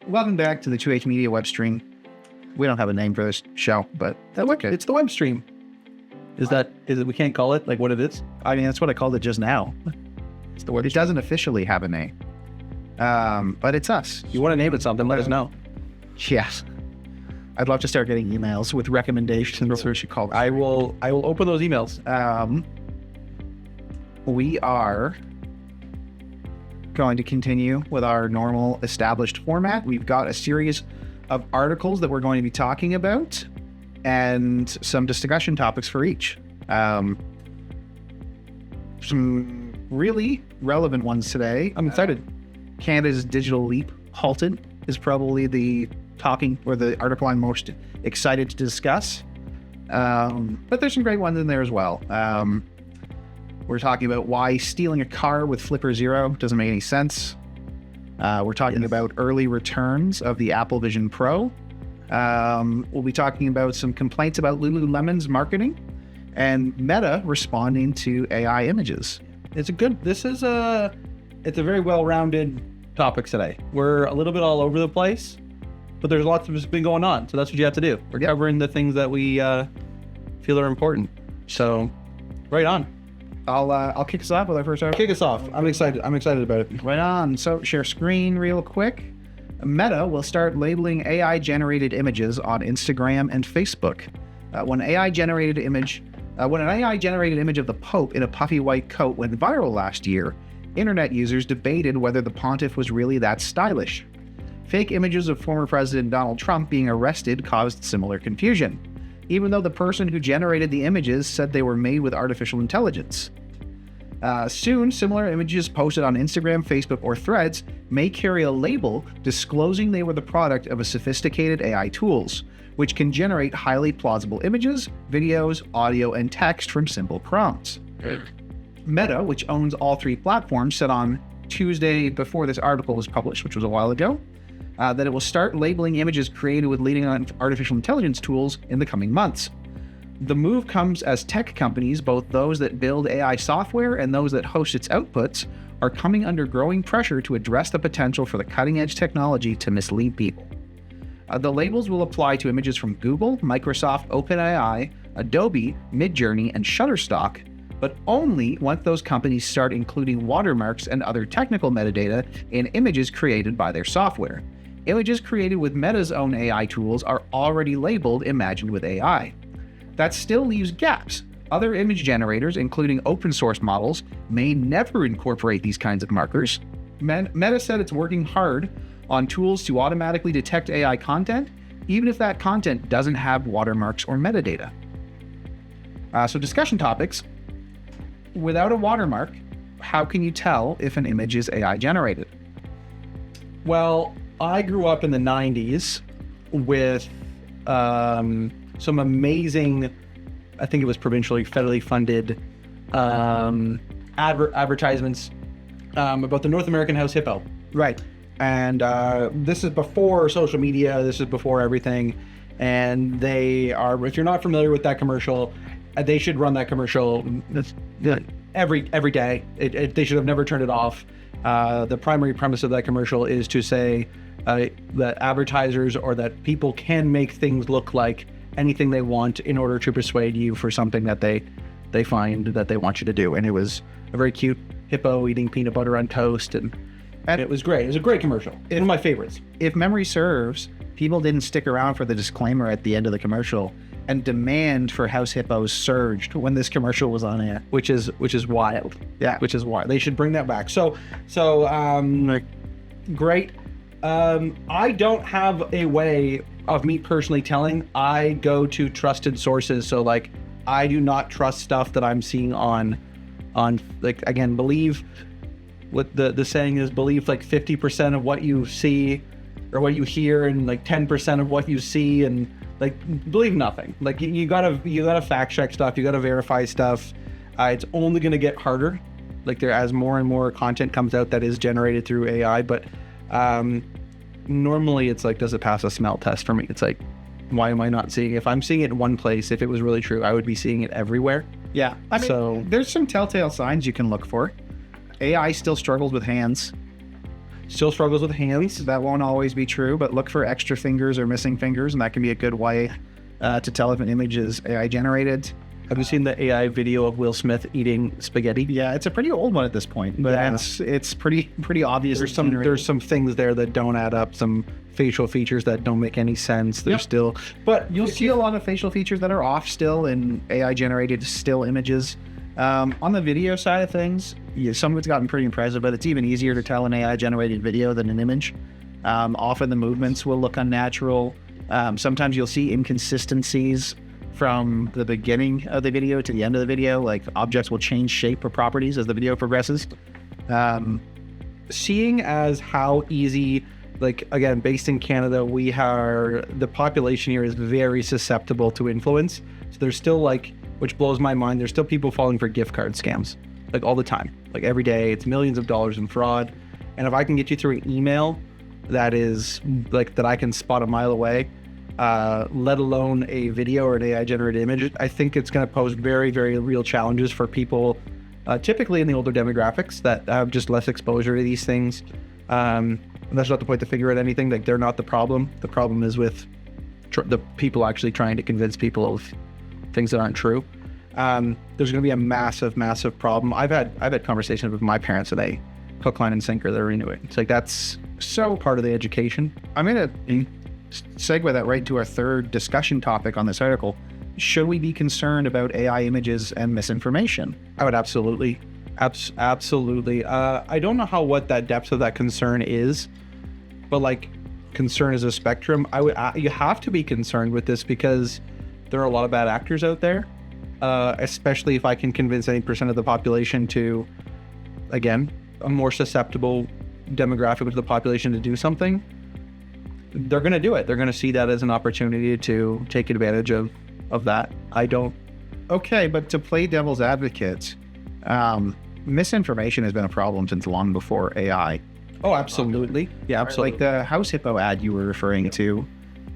Welcome back to the 2H Media web stream. We don't have a name for this show, but that's okay. It's the web stream. Is it? We can't call it like what it is? I mean, that's what I called it just now. It's the web. It doesn't officially have a name, but it's us. If you want to name it something, let us know. Yes. I'd love to start getting emails with recommendations. That's what we should call it. I will open those emails. We are going to continue with our normal established format. We've got a series of articles that we're going to be talking about and some discussion topics for each. Some really relevant ones today. I'm excited. Canada's digital leap halted is probably the article I'm most excited to discuss. But there's some great ones in there as well. We're talking about why stealing a car with Flipper Zero doesn't make any sense. We're talking about early returns of the Apple Vision Pro. We'll be talking about some complaints about Lululemon's marketing and Meta responding to AI images. It's a very well-rounded topic today. We're a little bit all over the place, but there's lots of this been going on. So that's what you have to do. We're covering the things that we feel are important. So right on. I'll kick us off with our first article. Kick us off. I'm excited about it. Right on. So share screen real quick. Meta will start labeling AI-generated images on Instagram and Facebook. When an AI-generated image of the Pope in a puffy white coat went viral last year, internet users debated whether the pontiff was really that stylish. Fake images of former President Donald Trump being arrested caused similar confusion, even though the person who generated the images said they were made with artificial intelligence. Soon, similar images posted on Instagram, Facebook, or Threads may carry a label disclosing they were the product of a sophisticated AI tools, which can generate highly plausible images, videos, audio, and text from simple prompts. Meta, which owns all three platforms, said on Tuesday before this article was published, which was a while ago, that it will start labeling images created with leading artificial intelligence tools in the coming months. The move comes as tech companies, both those that build AI software and those that host its outputs, are coming under growing pressure to address the potential for the cutting-edge technology to mislead people. The labels will apply to images from Google, Microsoft, OpenAI, Adobe, Midjourney, and Shutterstock, but only once those companies start including watermarks and other technical metadata in images created by their software. Images created with Meta's own AI tools are already labeled Imagined with AI. That still leaves gaps. Other image generators, including open source models, may never incorporate these kinds of markers. Meta said it's working hard on tools to automatically detect AI content, even if that content doesn't have watermarks or metadata. So discussion topics. Without a watermark, how can you tell if an image is AI generated? Well, I grew up in the 90s with some amazing, I think it was provincially, federally funded advertisements about the North American house hippo. Right. And this is before social media, this is before everything. And they are, if you're not familiar with that commercial, they should run that commercial every day. They should have never turned it off. The primary premise of that commercial is to say that advertisers or that people can make things look like anything they want in order to persuade you for something that they find that they want you to do. And it was a very cute hippo eating peanut butter on toast, and it was great. It was a great commercial. One of my favorites. If memory serves, people didn't stick around for the disclaimer at the end of the commercial, and demand for house hippos surged when this commercial was on air, which is wild. Yeah, which is wild. They should bring that back. So great. I don't have a way of me personally telling. I go to trusted sources. So like, I do not trust stuff that I'm seeing on like, again, believe what the saying is, believe like 50% of what you see or what you hear, and like 10% of what you see, and like believe nothing. Like you gotta fact check stuff, you gotta verify stuff. It's only gonna get harder, like as more and more content comes out that is generated through AI. But normally it's like, does it pass a smell test for me? It's like, why am I not seeing it? If I'm seeing it in one place, if it was really true, I would be seeing it everywhere. Yeah. I mean, So- there's some telltale signs you can look for. AI still struggles with hands. Still struggles with hands. That won't always be true, but look for extra fingers or missing fingers, and that can be a good way to tell if an image is AI generated. Have you seen the AI video of Will Smith eating spaghetti? Yeah, it's a pretty old one at this point, but Yeah. it's pretty obvious. There's some things there that don't add up, some facial features that don't make any sense. There's Yep. still, but You'll see a lot of facial features that are off still in AI generated still images. On the video side of things, some of it's gotten pretty impressive, but it's even easier to tell an AI generated video than an image. Often the movements will look unnatural. Sometimes you'll see inconsistencies from the beginning of the video to the end of the video, like objects will change shape or properties as the video progresses. seeing as how easy, like, again, based in Canada, the population here is very susceptible to influence. So there's still, like, which blows my mind, there's still people falling for gift card scams, like, all the time. Like, every day, it's millions of dollars in fraud. And if I can get you through an email that is, like, that I can spot a mile away, let alone a video or an AI generated image, I think it's going to pose very, very real challenges for people, typically in the older demographics that have just less exposure to these things. And that's not the point to figure out anything. Like, they're not the problem. The problem is with the people actually trying to convince people of things that aren't true. There's going to be a massive, massive problem. I've had conversations with my parents and they hook, line, and sinker. They're into it. It's like, that's so part of the education. I'm going to segue that right to our third discussion topic on this article. Should we be concerned about AI images and misinformation? I would absolutely. Absolutely. I don't know what that depth of that concern is, but, like, concern is a spectrum. You have to be concerned with this because there are a lot of bad actors out there, especially if I can convince any percent of the population to, again, a more susceptible demographic of the population to do something. They're going to do it. They're going to see that as an opportunity to take advantage of that. Okay, but to play devil's advocate, misinformation has been a problem since long before AI. Oh, absolutely. Yeah, absolutely. Like the House Hippo ad you were referring to,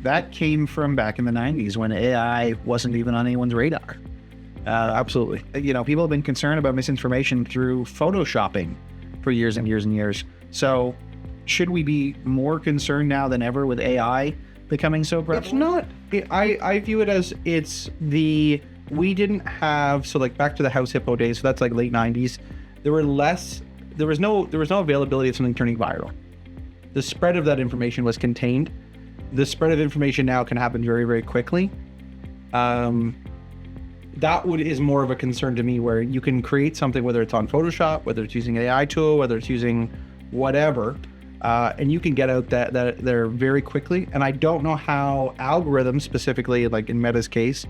that came from back in the 90s when AI wasn't even on anyone's radar. Absolutely. You know, people have been concerned about misinformation through photoshopping for years and years and years. So should we be more concerned now than ever with AI becoming so prevalent? It's not. I view it as we didn't have, so, like, back to the House Hippo days, so that's like late 90s. There was no availability of something turning viral. The spread of that information was contained. The spread of information now can happen very, very quickly. That is more of a concern to me, where you can create something, whether it's on Photoshop, whether it's using an AI tool, whether it's using whatever, and you can get out that there very quickly. And I don't know how algorithms, specifically like in Meta's case,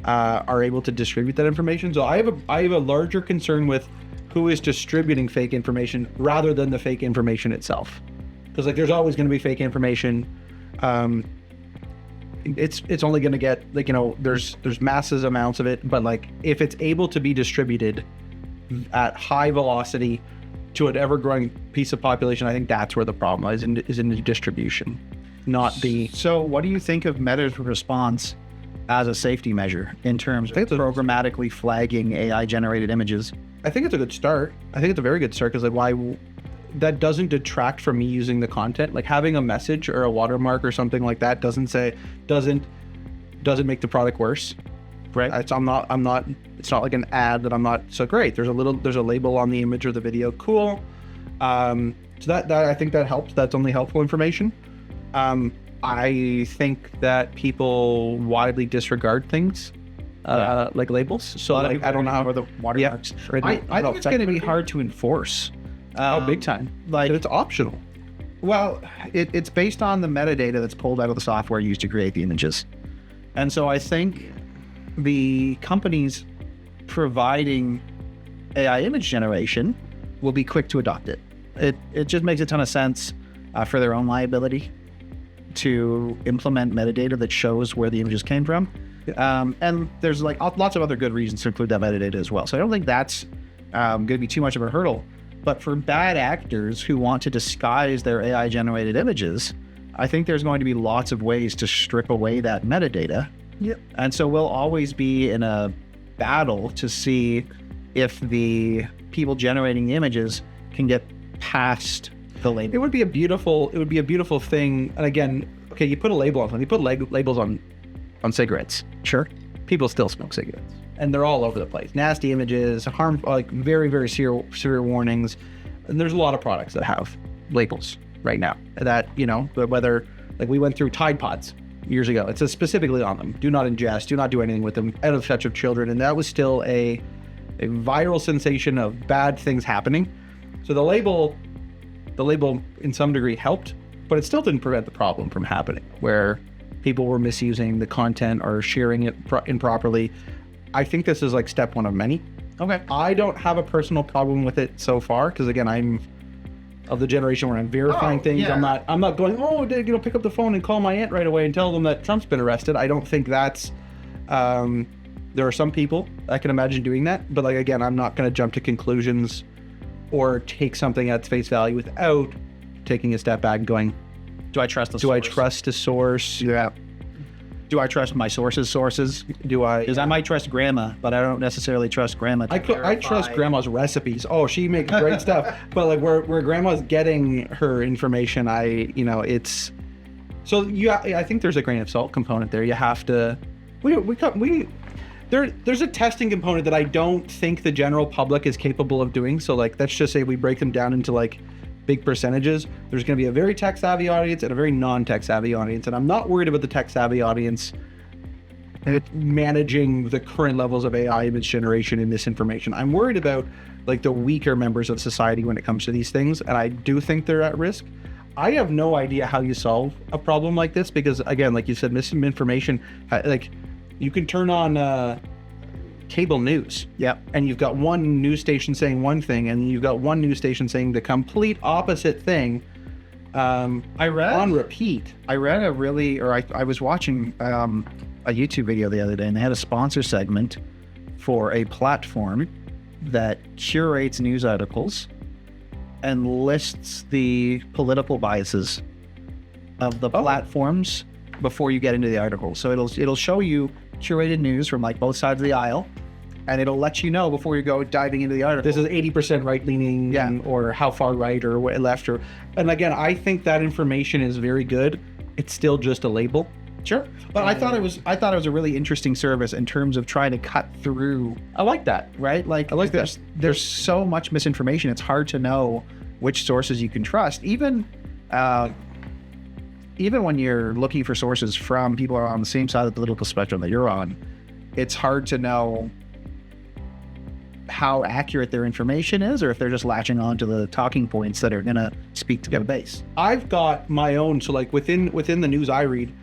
are able to distribute that information. So I have a larger concern with who is distributing fake information rather than the fake information itself, because, like, there's always going to be fake information. It's only going to get, like, you know, there's massive amounts of it, but, like, if it's able to be distributed at high velocity to an ever-growing piece of population, I think that's where the problem is in the distribution, not the. So what do you think of Meta's response as a safety measure in terms of programmatically flagging AI generated images? I think it's a good start. I think it's a very good start, because, like, that doesn't detract from me using the content. Like, having a message or a watermark or something like that doesn't make the product worse, right? It's not like an ad that I'm not, so great, there's a label on the image or the video, cool. So that I think that helps. That's only helpful information. I think that people widely disregard things, like labels. So, like, I don't know how the watermarks. Yeah, I think it's going to be hard to enforce. Big time. Like, it's optional. Well, it's based on the metadata that's pulled out of the software used to create the images. And so I think the companies providing AI image generation will be quick to adopt it. It just makes a ton of sense for their own liability to implement metadata that shows where the images came from. And there's, like, lots of other good reasons to include that metadata as well. So I don't think that's going to be too much of a hurdle. But for bad actors who want to disguise their AI generated images, I think there's going to be lots of ways to strip away that metadata. Yep. And so we'll always be in a battle to see if the people generating the images can get past the label. It would be a beautiful thing. And again, okay, you put a label on something. You put labels on cigarettes. Sure. People still smoke cigarettes, and they're all over the place. Nasty images, like very, very severe warnings. And there's a lot of products that have labels right now that, whether, like, we went through Tide Pods years ago. It says specifically on them, do not ingest, do not do anything with them, out of touch of children. And that was still a viral sensation of bad things happening. So the label in some degree helped, but it still didn't prevent the problem from happening, where people were misusing the content or sharing it improperly. I think this is like step one of many. Okay. I don't have a personal problem with it so far, because again, I'm of the generation where I'm verifying things. Yeah. I'm not going, pick up the phone and call my aunt right away and tell them that Trump's been arrested. I don't think that's there are some people I can imagine doing that, but like, again, I'm not going to jump to conclusions or take something at face value without taking a step back and going, do I trust the do source? I trust a source? Yeah. Do I trust my sources? Do I? Because I might trust grandma, but I don't necessarily trust grandma to I verify. trust grandma's recipes. Oh, she makes great stuff. But like where grandma's getting her information, it's so I think there's a grain of salt component there. You have to there's a testing component that I don't think the general public is capable of doing. So like, let's just say we break them down into like big percentages. There's going to be a very tech savvy audience and a very non-tech savvy audience. And I'm not worried about the tech savvy audience managing the current levels of AI image generation and misinformation. I'm worried about like the weaker members of society when it comes to these things. And I do think they're at risk. I have no idea how you solve a problem like this, because again, like you said, misinformation, like you can turn on cable news. Yep. And you've got one news station saying one thing, and you've got one news station saying the complete opposite thing on repeat. I was watching a YouTube video the other day, and they had a sponsor segment for a platform that curates news articles and lists the political biases of the platforms before you get into the article. So it'll show you curated news from like both sides of the aisle, and it'll let you know before you go diving into the article. This is 80% right-leaning, or how far right or left, and again, I think that information is very good. It's still just a label. Sure, but I thought it was a really interesting service in terms of trying to cut through. I like that. Right? Like, there's so much misinformation. It's hard to know which sources you can trust. Even when you're looking for sources from people who are on the same side of the political spectrum that you're on, it's hard to know how accurate their information is, or if they're just latching on to the talking points that are going to speak to their base. I've got my own. So like within the news I read,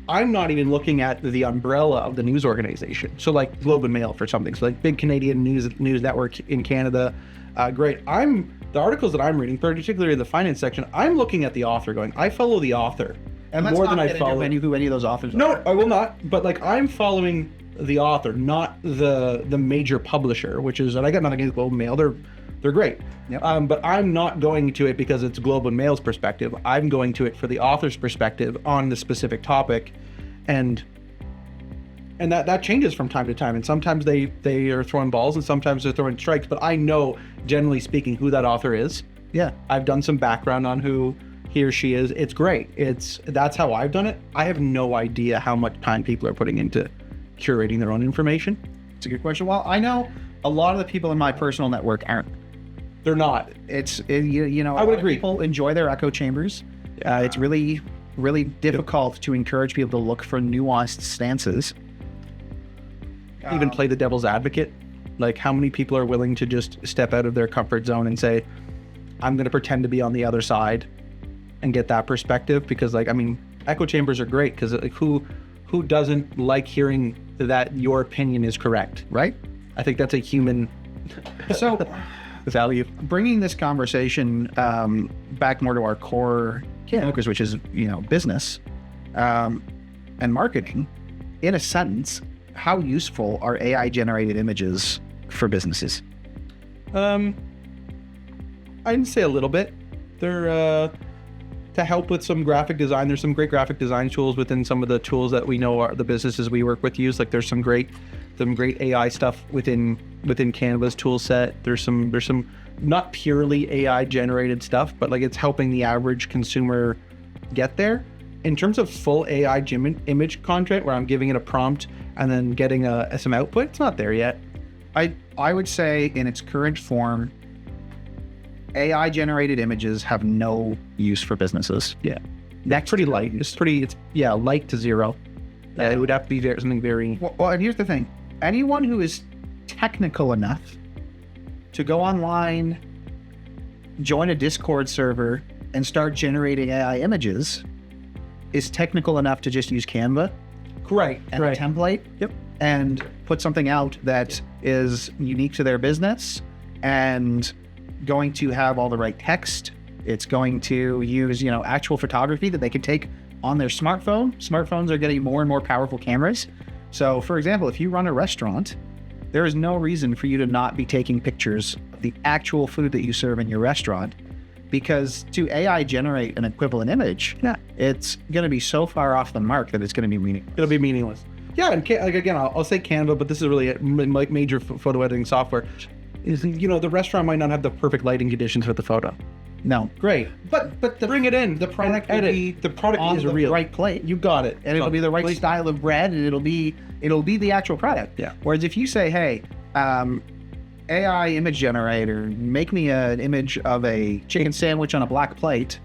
I'm not even looking at the umbrella of the news organization. So like Globe and Mail for something. So like big Canadian news network in Canada. Great. The articles that I'm reading, particularly the finance section, I'm looking at the author going, I follow the author more than I follow who any of those authors are. No, I will not. But like, I'm following the author, not the major publisher, which is, and I got nothing against Globe and Mail. They're great. Yep. But I'm not going to it because it's Globe and Mail's perspective. I'm going to it for the author's perspective on the specific topic, and that changes from time to time. And sometimes they are throwing balls, and sometimes they're throwing strikes. But I know, generally speaking, who that author is. Yeah, I've done some background on who he or she is. It's great. That's how I've done it. I have no idea how much time people are putting into curating their own information. It's a good question. Well, I know a lot of the people in my personal network aren't. They're not. I would agree. People enjoy their echo chambers. It's really, really difficult to encourage people to look for nuanced stances. Even play the devil's advocate. Like, how many people are willing to just step out of their comfort zone and say, I'm going to pretend to be on the other side and get that perspective? Because like, I mean, echo chambers are great, because like, who doesn't like hearing that your opinion is correct, right? I think that's a human value. Bringing this conversation back more to our core focus, which is business and marketing. In a sentence, how useful are AI generated images for businesses? I'd say a little bit. They're to help with some graphic design. There's some great graphic design tools within some of the tools that we know are the businesses we work with use. Like, there's some great great AI stuff within Canva's tool set. There's some not purely AI generated stuff, but like it's helping the average consumer get there. In terms of full AI image content where I'm giving it a prompt and then getting some output, it's not there yet. I would say in its current form, AI generated images have no use for businesses. Yeah. That's pretty light. It's light to zero. It would have to be something very... Well, and here's the thing. Anyone who is technical enough to go online, join a Discord server, and start generating AI images is technical enough to just use Canva. Right. And a template. Yep. And put something out that is unique to their business and going to have all the right text. It's going to use, actual photography that they can take on their smartphone. Smartphones are getting more and more powerful cameras. So, for example, if you run a restaurant, there is no reason for you to not be taking pictures of the actual food that you serve in your restaurant, because to AI generate an equivalent image, it's going to be so far off the mark that it's going to be meaningless. It'll be meaningless. Yeah, and again, I'll say Canva, but this is really like major photo editing software. Is the restaurant might not have the perfect lighting conditions for the photo. No, great, but bring it in. The product the product on is the real. right plate. You got it, and it'll be the right style of bread, and it'll be the actual product. Yeah. Whereas if you say, hey, AI image generator, make me an image of a chicken sandwich on a black plate.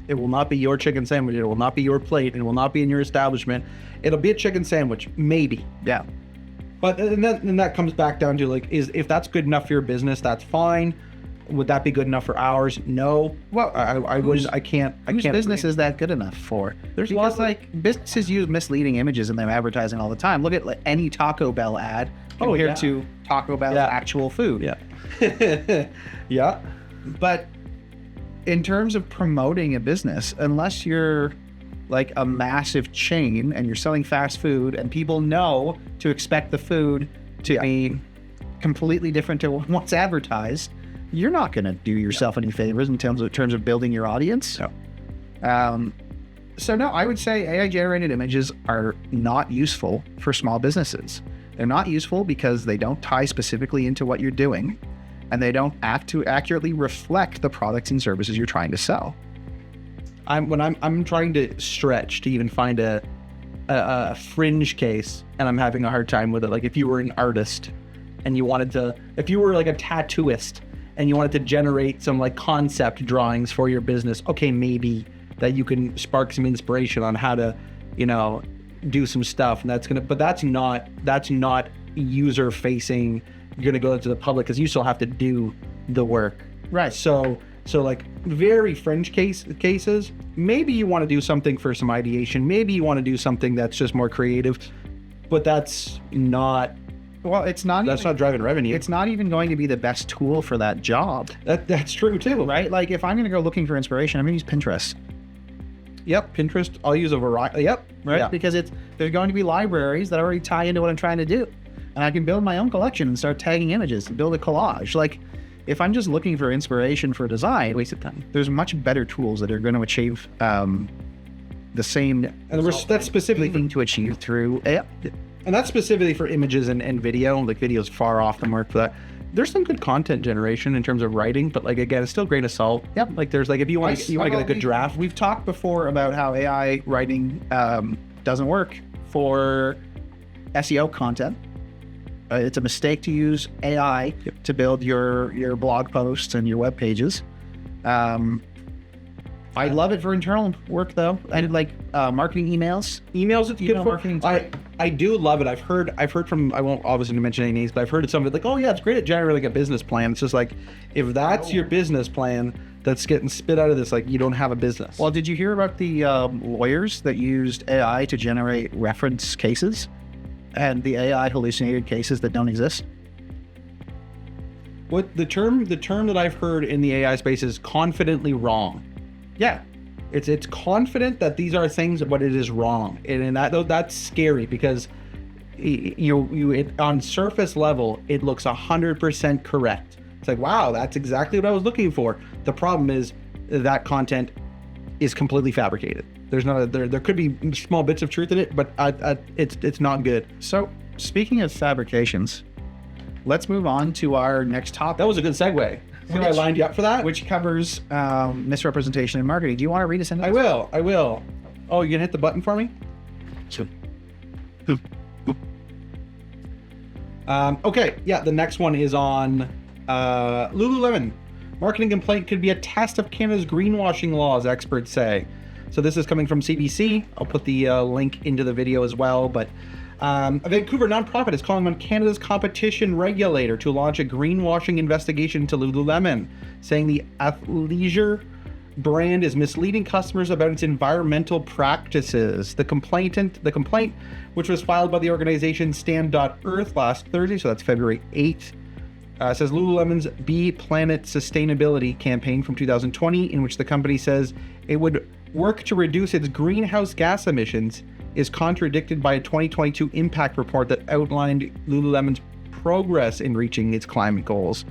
It will not be your chicken sandwich. It will not be your plate. It will not be in your establishment. It'll be a chicken sandwich, maybe. Yeah. But then that comes back down to if that's good enough for your business, that's fine. Would that be good enough for ours? No. Well, I can't. Whose business is that good enough for? There's lots businesses use misleading images in their advertising all the time. Look at any Taco Bell ad compared to Taco Bell's actual food. Yeah. Yeah. But in terms of promoting a business, unless you're like a massive chain and you're selling fast food and people know to expect the food to be completely different to what's advertised, you're not going to do yourself any favors in terms of building your audience. So no, I would say AI generated images are not useful for small businesses. They're not useful because they don't tie specifically into what you're doing, and they don't accurately reflect the products and services you're trying to sell. I'm trying to stretch to even find a fringe case, and I'm having a hard time with it. Like if you were an artist and if you were like a tattooist and you wanted to generate some like concept drawings for your business, okay, maybe that you can spark some inspiration on how to, do some stuff, and but that's not user facing. You're gonna go to the public because you still have to do the work, right? So like very fringe cases, maybe you want to do something for some ideation, maybe you want to do something that's just more creative, but that's not. Well, that's not driving revenue. It's not even going to be the best tool for that job. That's true too, right? Like if I'm going to go looking for inspiration, I'm going to use Pinterest. Yep, Pinterest. I'll use a variety. Yep, right. Yeah. Because there's going to be libraries that already tie into what I'm trying to do, and I can build my own collection and start tagging images and build a collage. Like if I'm just looking for inspiration for design, waste of time. There's much better tools that are going to achieve the same. And that's specifically thing to achieve through. Yeah. And that's specifically for images and video. Like video's far off the mark for that. There's some good content generation in terms of writing, but like again, it's still grain of salt. Yep. Like there's if you want to get a good draft. We've talked before about how AI writing doesn't work for SEO content. It's a mistake to use AI to build your blog posts and your web pages. I love it for internal work though. I did marketing emails. It's good for marketing. I do love it. I've heard from, I won't obviously mention any names, but I've heard some of it like, oh yeah, it's great at generating a business plan. It's just like, if that's your business plan that's getting spit out of this, like you don't have a business. Well, did you hear about the lawyers that used AI to generate reference cases and the AI hallucinated cases that don't exist? What the term that I've heard in the AI space is confidently wrong. Yeah. It's confident that these are things, but it is wrong, and that's scary because on surface level it looks 100% correct. It's like, wow, that's exactly what I was looking for. The problem is that content is completely fabricated. There's not there could be small bits of truth in it, but it's not good. So speaking of fabrications, let's move on to our next topic. That was a good segue. See how I lined you up for that? Which covers misrepresentation in marketing. Do you want to read a sentence? I will. Oh, you gonna hit the button for me? Sure. Okay, yeah, the next one is on Lululemon. Marketing complaint could be a test of Canada's greenwashing laws, experts say. So this is coming from CBC. I'll put the link into the video as well. But a Vancouver nonprofit is calling on Canada's competition regulator to launch a greenwashing investigation into Lululemon, saying the athleisure brand is misleading customers about its environmental practices. The complaint, which was filed by the organization Stand.Earth last Thursday, so that's February 8th, says Lululemon's Be Planet Sustainability campaign from 2020, in which the company says it would work to reduce its greenhouse gas emissions, is contradicted by a 2022 impact report that outlined Lululemon's progress in reaching its climate goals.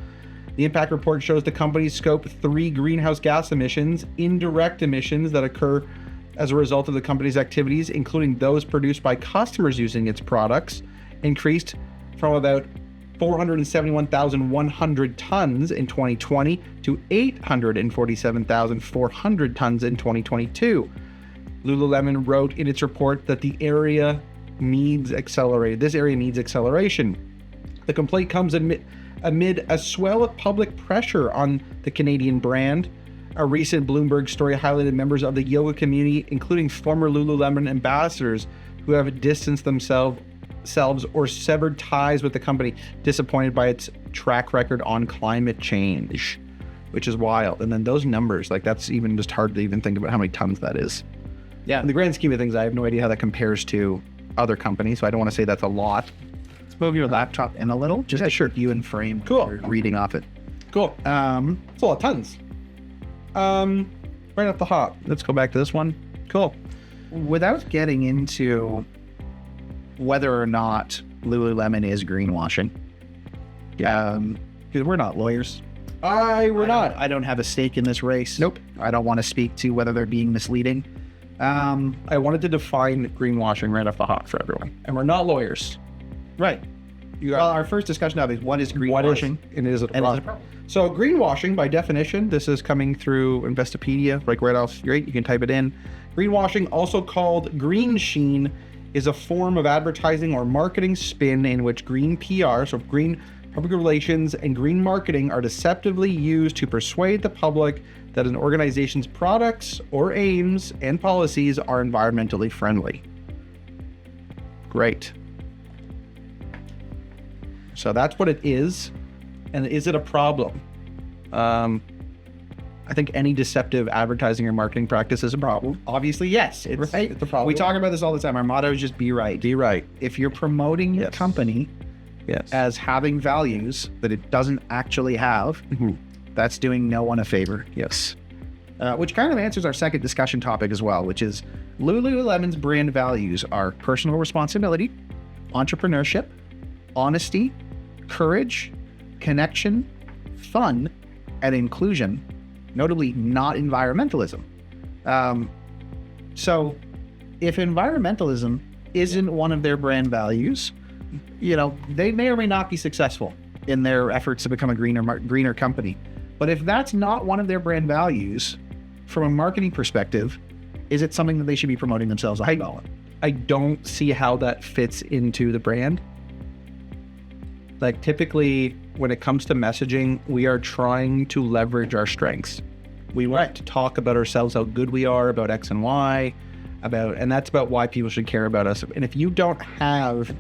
The impact report shows the company's Scope 3 greenhouse gas emissions, indirect emissions that occur as a result of the company's activities, including those produced by customers using its products, increased from about 471,100 tons in 2020 to 847,400 tons in 2022. Lululemon wrote in its report that this area needs acceleration. The complaint comes amid a swell of public pressure on the Canadian brand. A recent Bloomberg story highlighted members of the yoga community, including former Lululemon ambassadors, who have distanced themselves or severed ties with the company, disappointed by its track record on climate change, which is wild. And then those numbers, like, that's even just hard to even think about how many tons that is. Yeah, in the grand scheme of things, I have no idea how that compares to other companies, so I don't want to say that's a lot. Let's move your laptop in a little. Just to you in frame. Cool. Reading off it. Cool. It's a lot of tons. Right off the hop. Let's go back to this one. Cool. Without getting into whether or not Lululemon is greenwashing, because we're not lawyers. We're not. I don't have a stake in this race. Nope. I don't want to speak to whether they're being misleading. I wanted to define greenwashing right off the hop for everyone. And we're not lawyers. Right. Well, our first discussion of is what is greenwashing? What is it? So greenwashing, by definition, this is coming through Investopedia, like right off straight. You can type it in. Greenwashing, also called green sheen, is a form of advertising or marketing spin in which green PR, so green public relations and green marketing, are deceptively used to persuade the public that an organization's products or aims and policies are environmentally friendly. Great. So that's what it is. And is it a problem? I think any deceptive advertising or marketing practice is a problem. Obviously, yes. It's a problem. We talk about this all the time. Our motto is just be right. Be right. If you're promoting your company as having values that it doesn't actually have, that's doing no one a favor. Yes. Which kind of answers our second discussion topic as well, which is Lululemon's brand values are personal responsibility, entrepreneurship, honesty, courage, connection, fun, and inclusion, notably not environmentalism. So if environmentalism isn't one of their brand values, they may or may not be successful in their efforts to become a greener company. But if that's not one of their brand values, from a marketing perspective, is it something that they should be promoting themselves on? I don't see how that fits into the brand. Like, typically, when it comes to messaging, we are trying to leverage our strengths. We want to talk about ourselves, how good we are, about X and Y, and that's about why people should care about us. And if you don't have,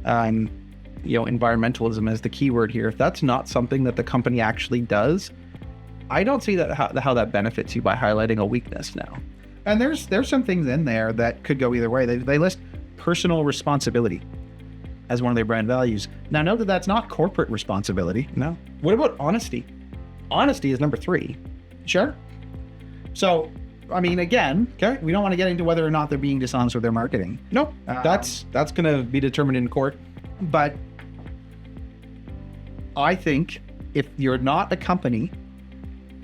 environmentalism as the keyword here, if that's not something that the company actually does, I don't see that how that benefits you by highlighting a weakness now. And there's some things in there that could go either way. They list personal responsibility as one of their brand values. Now, note that that's not corporate responsibility. No. What about honesty? Honesty is number 3. Sure. So, I mean, again, okay, we don't want to get into whether or not they're being dishonest with their marketing. Nope. That's going to be determined in court. But I think if you're not a company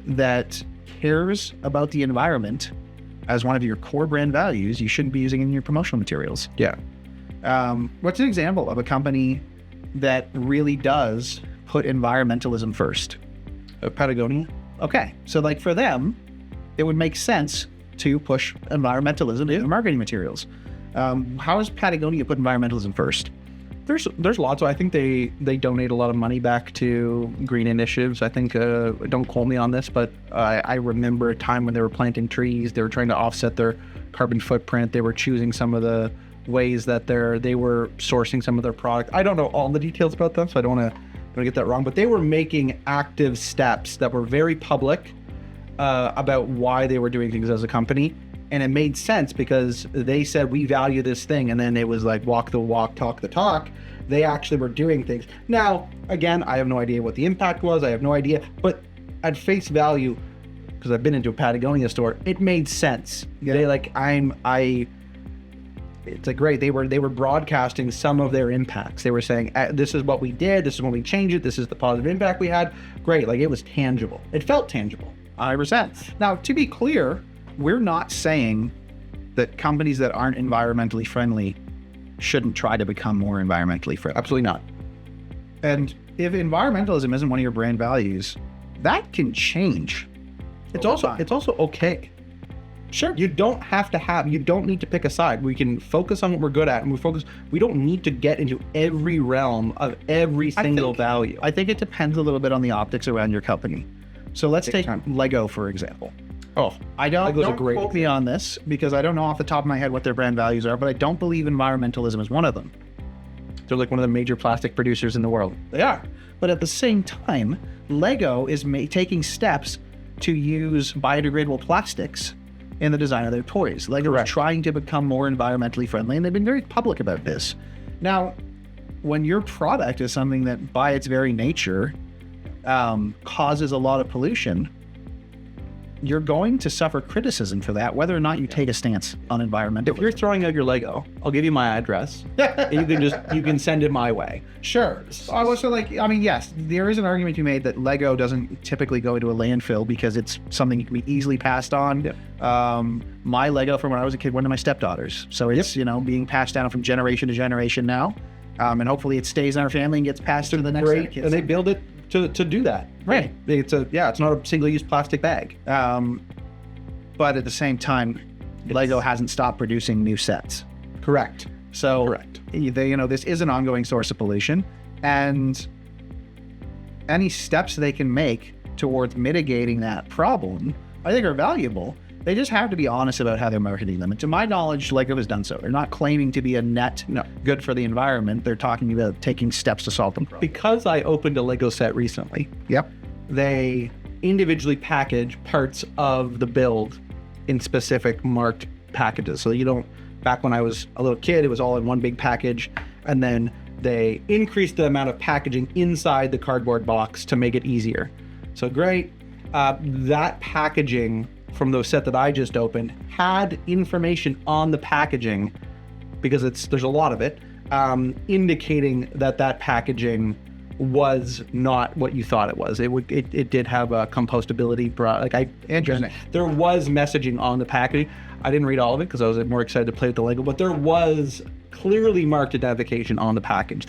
that cares about the environment as one of your core brand values, you shouldn't be using it in your promotional materials. Yeah. What's an example of a company that really does put environmentalism first? Patagonia. Okay, so like for them, it would make sense to push environmentalism in their marketing materials. How does Patagonia put environmentalism first? There's lots. I think they donate a lot of money back to green initiatives. I think, don't quote me on this, but I remember a time when they were planting trees. They were trying to offset their carbon footprint. They were choosing some of the ways that they were sourcing some of their product. I don't know all the details about them, so I don't want to get that wrong. But they were making active steps that were very public about why they were doing things as a company. And it made sense because they said, we value this thing. And then it was like, walk the walk, talk the talk. They actually were doing things. Now, again, I have no idea what the impact was. I have no idea. But at face value, because I've been into a Patagonia store, it made sense. Yeah. They it's like, great. They were broadcasting some of their impacts. They were saying, this is what we did. This is when we changed it. This is the positive impact we had. Great. Like, it was tangible. It felt tangible. 100%. Now, to be clear, we're not saying that companies that aren't environmentally friendly shouldn't try to become more environmentally friendly. Absolutely not. And if environmentalism isn't one of your brand values, that can change. It's also okay. Sure. You don't need to pick a side. We can focus on what we're good at, and we don't need to get into every realm of every single value. I think it depends a little bit on the optics around your company. So let's take Lego, for example. Oh, Don't great. quote me on this because I don't know off the top of my head what their brand values are, but I don't believe environmentalism is one of them. They're like one of the major plastic producers in the world. They are. But at the same time, Lego is taking steps to use biodegradable plastics in the design of their toys. Lego is trying to become more environmentally friendly, and they've been very public about this. Now, when your product is something that by its very nature causes a lot of pollution, you're going to suffer criticism for that, whether or not you take a stance on environmentalism. If you're throwing out your Lego, I'll give you my address. And you can send it my way. Sure. So yes, there is an argument to be made that Lego doesn't typically go into a landfill because it's something that can be easily passed on. Yep. My Lego from when I was a kid went to my stepdaughters. So it's, being passed down from generation to generation now. And hopefully it stays in our family and gets passed to the next set of kids. And they build it to do that. Right. It's not a single-use plastic bag. But at the same time, Lego hasn't stopped producing new sets. Correct. So this is an ongoing source of pollution, and any steps they can make towards mitigating that problem, I think, are valuable. They just have to be honest about how they're marketing them. And to my knowledge, Lego has done so. They're not claiming to be a net good for the environment. They're talking about taking steps to solve them. Because I opened a Lego set recently. Yep. They individually package parts of the build in specific marked packages. So back when I was a little kid, it was all in one big package. And then they increased the amount of packaging inside the cardboard box to make it easier. So great. That packaging from the set that I just opened had information on the packaging, because there's a lot of it, indicating that packaging was not what you thought it was. It did have a compostability. Interesting. There was messaging on the packaging. I didn't read all of it because I was more excited to play with the Lego, but there was clearly marked identification on the package.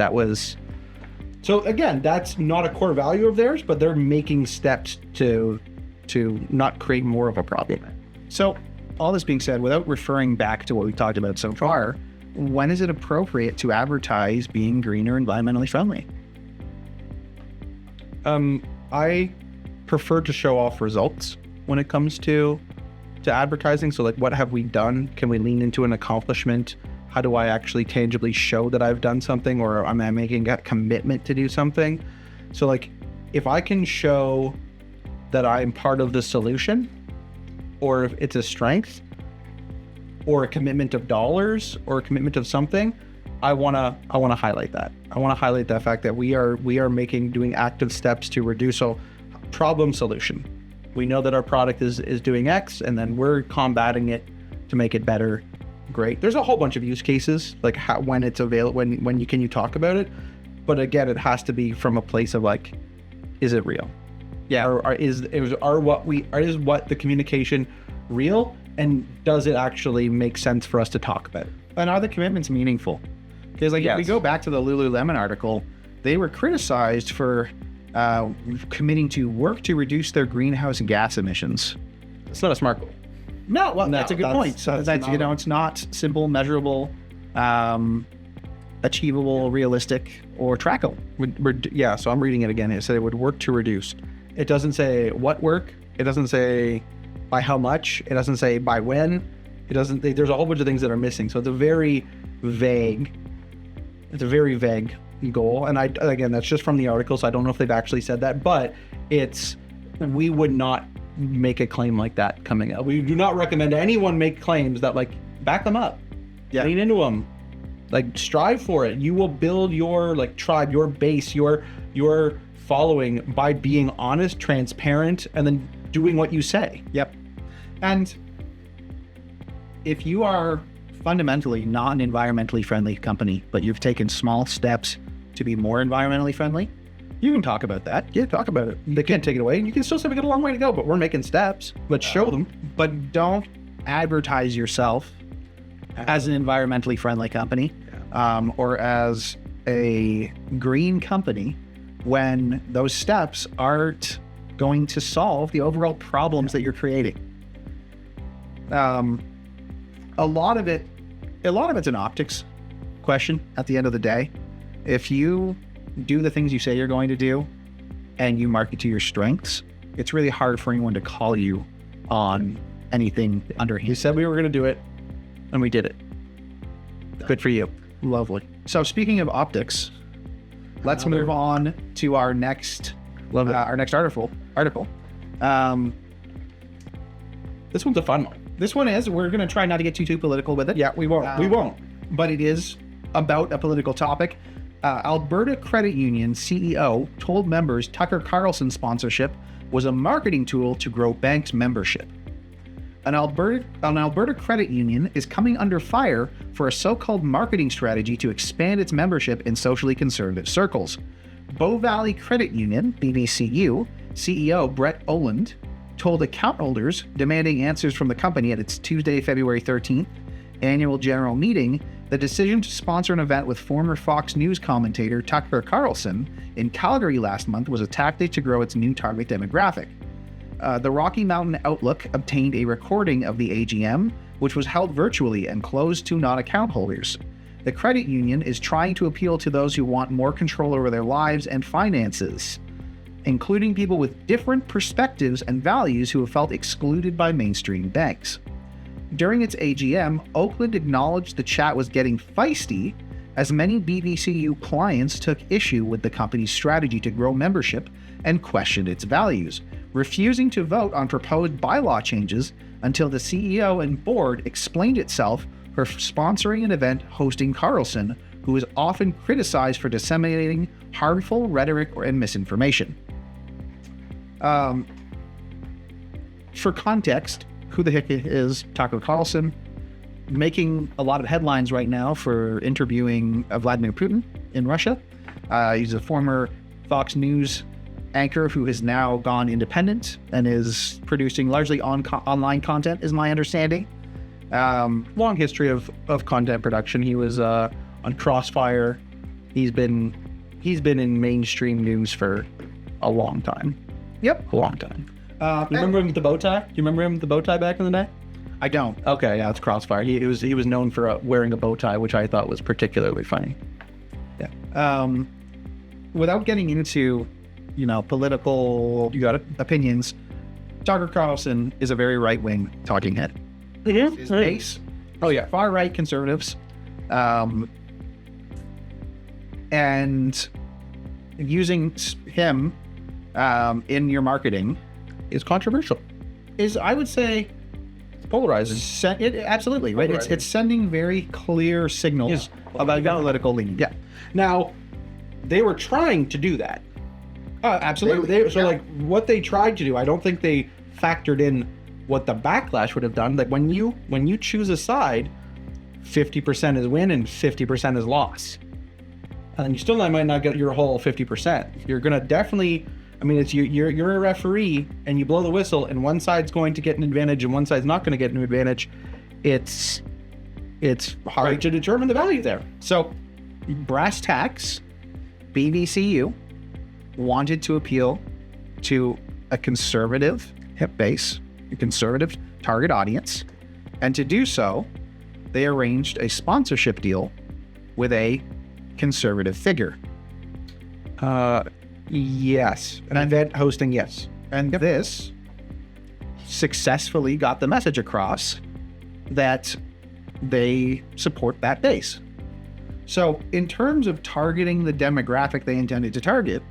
So again, that's not a core value of theirs, but they're making steps to not create more of a problem. So all this being said, without referring back to what we talked about so far, when is it appropriate to advertise being green or environmentally friendly? I prefer to show off results when it comes to advertising. So like, what have we done? Can we lean into an accomplishment? How do I actually tangibly show that I've done something, or am I making a commitment to do something? So like, if I can show that I'm part of the solution, or if it's a strength, or a commitment of dollars, or a commitment of something, I want to highlight that. I want to highlight the fact that we are doing active steps to reduce a problem solution. We know that our product is doing X, and then we're combating it to make it better. Great. There's a whole bunch of use cases, like when it's available, when you talk about it. But again, it has to be from a place of like, is it real? Yeah. Or is what the communication real, and does it actually make sense for us to talk about it? And are the commitments meaningful? Because like if we Yes. go back to the Lululemon article, they were criticized for committing to work to reduce their greenhouse gas emissions. It's not a smart goal. No, well, No, that's a good point. So that's that's, not- it's not simple, measurable, achievable, realistic, or trackable. Yeah, so I'm reading it again. It said it would work to reduce. It doesn't say what work. It doesn't say by how much. It doesn't say by when. It doesn't. There's a whole bunch of things that are missing. So it's a very vague goal. And again, that's just from the article, so I don't know if they've actually said that. But we would not make a claim like that coming up. We do not recommend anyone make claims that like back them up. Yeah. Lean into them. Like strive for it. You will build your like tribe, your base, your following by being honest, transparent, and then doing what you say. Yep. And if you are fundamentally not an environmentally friendly company, but you've taken small steps to be more environmentally friendly, you can talk about that. Yeah, talk about it. They can't take it away. You can still say we got a long way to go, but we're making steps. Let's show them. But don't advertise yourself as an environmentally friendly company or as a green company when those steps aren't going to solve the overall problems that you're creating. A lot of it's an optics question at the end of the day. If you do the things you say you're going to do and you market to your strengths, it's really hard for anyone to call you on anything underhand. You said we were going to do it, and we did it. Good for you. Lovely. So speaking of optics, let's move on to our next article. This one's a fun one. This one is, we're going to try not to get too political with it. Yeah, we won't. But it is about a political topic. Alberta Credit Union CEO told members Tucker Carlson sponsorship was a marketing tool to grow banks' membership. An Alberta credit union is coming under fire for a so-called marketing strategy to expand its membership in socially conservative circles. Bow Valley Credit Union, BVCU, CEO Brett Oland told account holders demanding answers from the company at its Tuesday, February 13th annual general meeting, the decision to sponsor an event with former Fox News commentator Tucker Carlson in Calgary last month was a tactic to grow its new target demographic. The Rocky Mountain Outlook obtained a recording of the AGM, which was held virtually and closed to non-account holders. The credit union is trying to appeal to those who want more control over their lives and finances, including people with different perspectives and values who have felt excluded by mainstream banks. During its AGM, Oakland acknowledged the chat was getting feisty as many BVCU clients took issue with the company's strategy to grow membership and questioned its values, refusing to vote on proposed bylaw changes until the CEO and board explained itself for sponsoring an event hosting Carlson, who is often criticized for disseminating harmful rhetoric and misinformation. For context, who the heck is Tucker Carlson? Making a lot of headlines right now for interviewing Vladimir Putin in Russia. He's a former Fox News anchor who has now gone independent and is producing largely online content, is my understanding. Long history of content production. He was on Crossfire. He's been in mainstream news for a long time. Yep. A long time. You remember him with the bow tie? Do you remember him with the bow tie back in the day? I don't. Okay, yeah, it's Crossfire. He was known for wearing a bow tie, which I thought was particularly funny. Yeah. Without getting into, political opinions, Tucker Carlson is a very right-wing talking head. His base, far-right conservatives, and using him in your marketing is controversial. Is, I would say, polarizing. Absolutely, right? Polarizing. It's sending very clear signals about political leaning. Yeah. Now, they were trying to do that. Absolutely. What they tried to do, I don't think they factored in what the backlash would have done. Like when you choose a side, 50% is win and 50% is loss. And you still might not get your whole 50%. You're gonna definitely, it's you're a referee and you blow the whistle and one side's going to get an advantage and one side's not going to get an advantage. It's hard to determine the value there. So brass tacks, BVCU wanted to appeal to a conservative hip base, a conservative target audience, and to do so, they arranged a sponsorship deal with a conservative figure. Yes. An event hosting, yes. And this successfully got the message across that they support that base. So in terms of targeting the demographic they intended to target,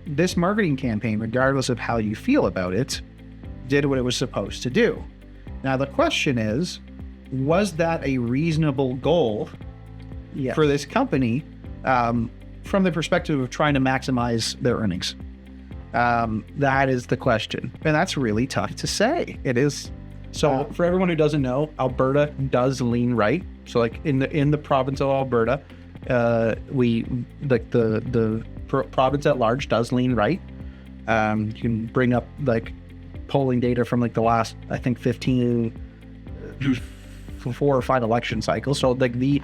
this marketing campaign, regardless of how you feel about it, did what it was supposed to do. Now the question is, was that a reasonable goal for this company from the perspective of trying to maximize their earnings? That is the question. And that's really tough to say. It is. So for everyone who doesn't know, Alberta does lean right. So like in the province of Alberta, we like the province at large does lean right. You can bring up like polling data from like the last, I think 4 or 5 election cycles. So like the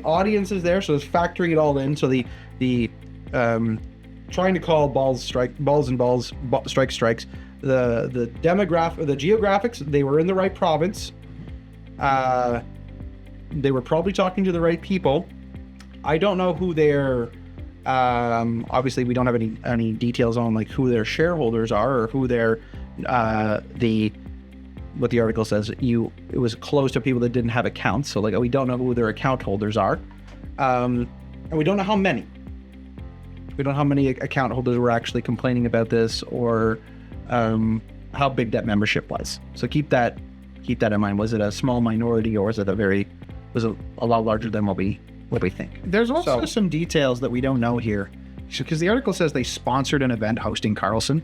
audience is there. So it's factoring it all in. So the trying to call balls strikes. The demographic, the geographics, they were in the right province. They were probably talking to the right people. I don't know who their obviously we don't have any details on like who their shareholders are or who their what the article says, it was close to people that didn't have accounts. So like we don't know who their account holders are. And we don't know how many. We don't know how many account holders were actually complaining about this or how big that membership was. So keep that in mind. Was it a small minority or was it a lot larger than what we think? There's also some details that we don't know here. Because the article says they sponsored an event hosting Carlson.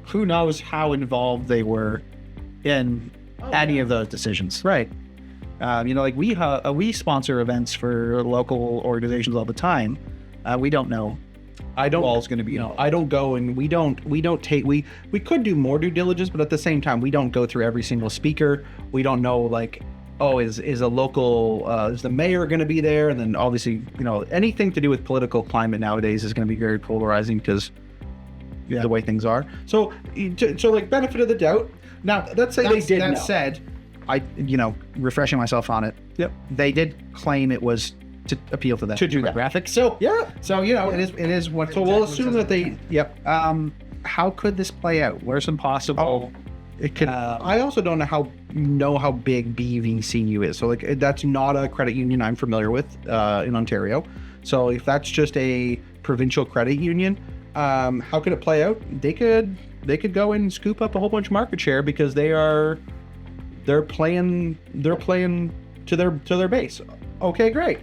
Who knows how involved they were in any of those decisions? Right. Like we sponsor events for local organizations all the time. We don't know. I don't. Wall's going to be. I don't go and we don't take. We could do more due diligence, but at the same time, we don't go through every single speaker. We don't know like, oh, is a local is the mayor going to be there? And then obviously, anything to do with political climate nowadays is going to be very polarizing because the way things are. So like benefit of the doubt. Now let's say they did. That said, refreshing myself on it. Yep. They did claim it was to appeal to that demographic. So yeah. So it is what. So we'll assume that they. Yep. How could this play out? What are some possible? It could. I also don't know how big BVCU is. So like that's not a credit union I'm familiar with in Ontario. So if that's just a provincial credit union, how could it play out? They could go and scoop up a whole bunch of market share because they're playing to their base. Okay, great.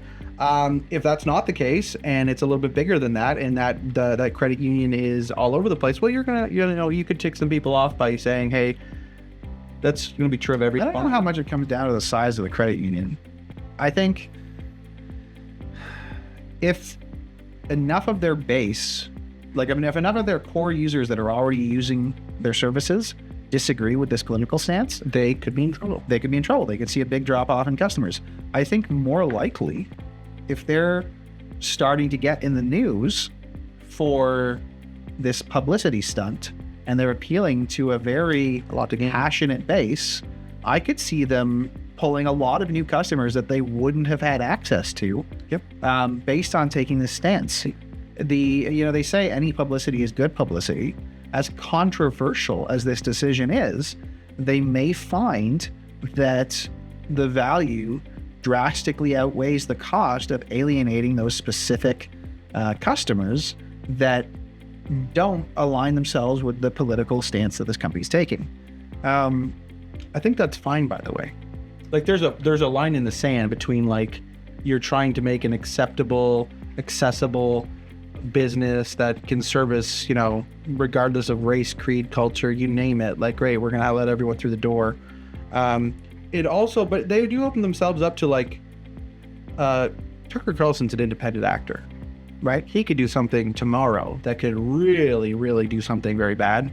If that's not the case and it's a little bit bigger than that and that credit union is all over the place, well, you could tick some people off by saying, hey, that's going to be true of every. I don't know how much it comes down to the size of the credit union. I think if enough of their base, if enough of their core users that are already using their services disagree with this political stance, they could be in trouble. They could see a big drop off in customers. I think more likely, if they're starting to get in the news for this publicity stunt and they're appealing to a very passionate base, I could see them pulling a lot of new customers that they wouldn't have had access to based on taking this stance. They say any publicity is good publicity. As controversial as this decision is, they may find that the value drastically outweighs the cost of alienating those specific customers that don't align themselves with the political stance that this company's taking. I think that's fine, by the way. Like there's a line in the sand between like you're trying to make an acceptable, accessible business that can service, regardless of race, creed, culture, you name it. Like, great, we're gonna let everyone through the door. But they do open themselves up to like Tucker Carlson's an independent actor, right? He could do something tomorrow that could really, really do something very bad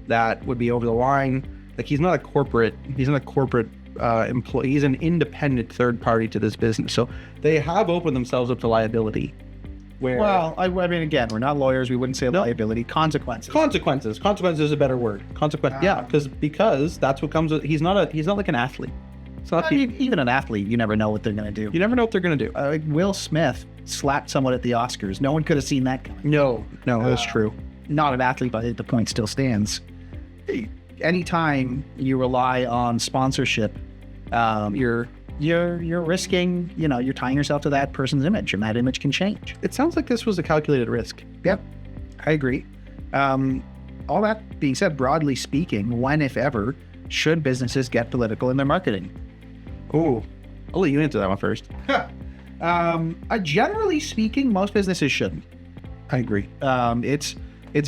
that would be over the line. Like he's not a corporate employee. He's an independent third party to this business, so they have opened themselves up to liability. Where Well, I mean, again, we're not lawyers. We wouldn't say liability. Consequences. consequences is a better word. Yeah, because that's what comes with. He's not like an athlete. It's not. I mean, even an athlete, you never know what they're going to do. You never know what they're gonna do. Will Smith slapped someone at the Oscars. No one could have seen that coming. No, that's true. Not an athlete, but the point still stands. Anytime you rely on sponsorship, you're risking, you're tying yourself to that person's image, and that image can change. It sounds like this was a calculated risk. Yep, I agree. All that being said, broadly speaking, when, if ever, should businesses get political in their marketing? Ooh, I'll let you answer that one first. Generally speaking, most businesses shouldn't. I agree. It's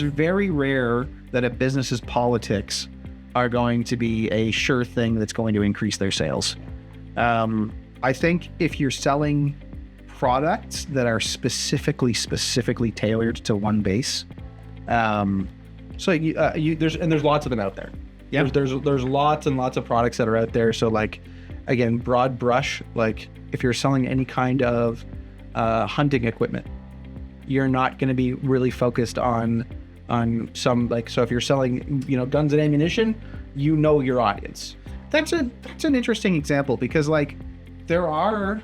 very rare that a business's politics are going to be a sure thing that's going to increase their sales. I think if you're selling products that are specifically tailored to one base, there's lots of them out there. Yeah, there's lots and lots of products that are out there. So like, again, broad brush. Like if you're selling any kind of hunting equipment, you're not going to be really focused on some, like, so if you're selling guns and ammunition, your audience. That's an interesting example, because like there are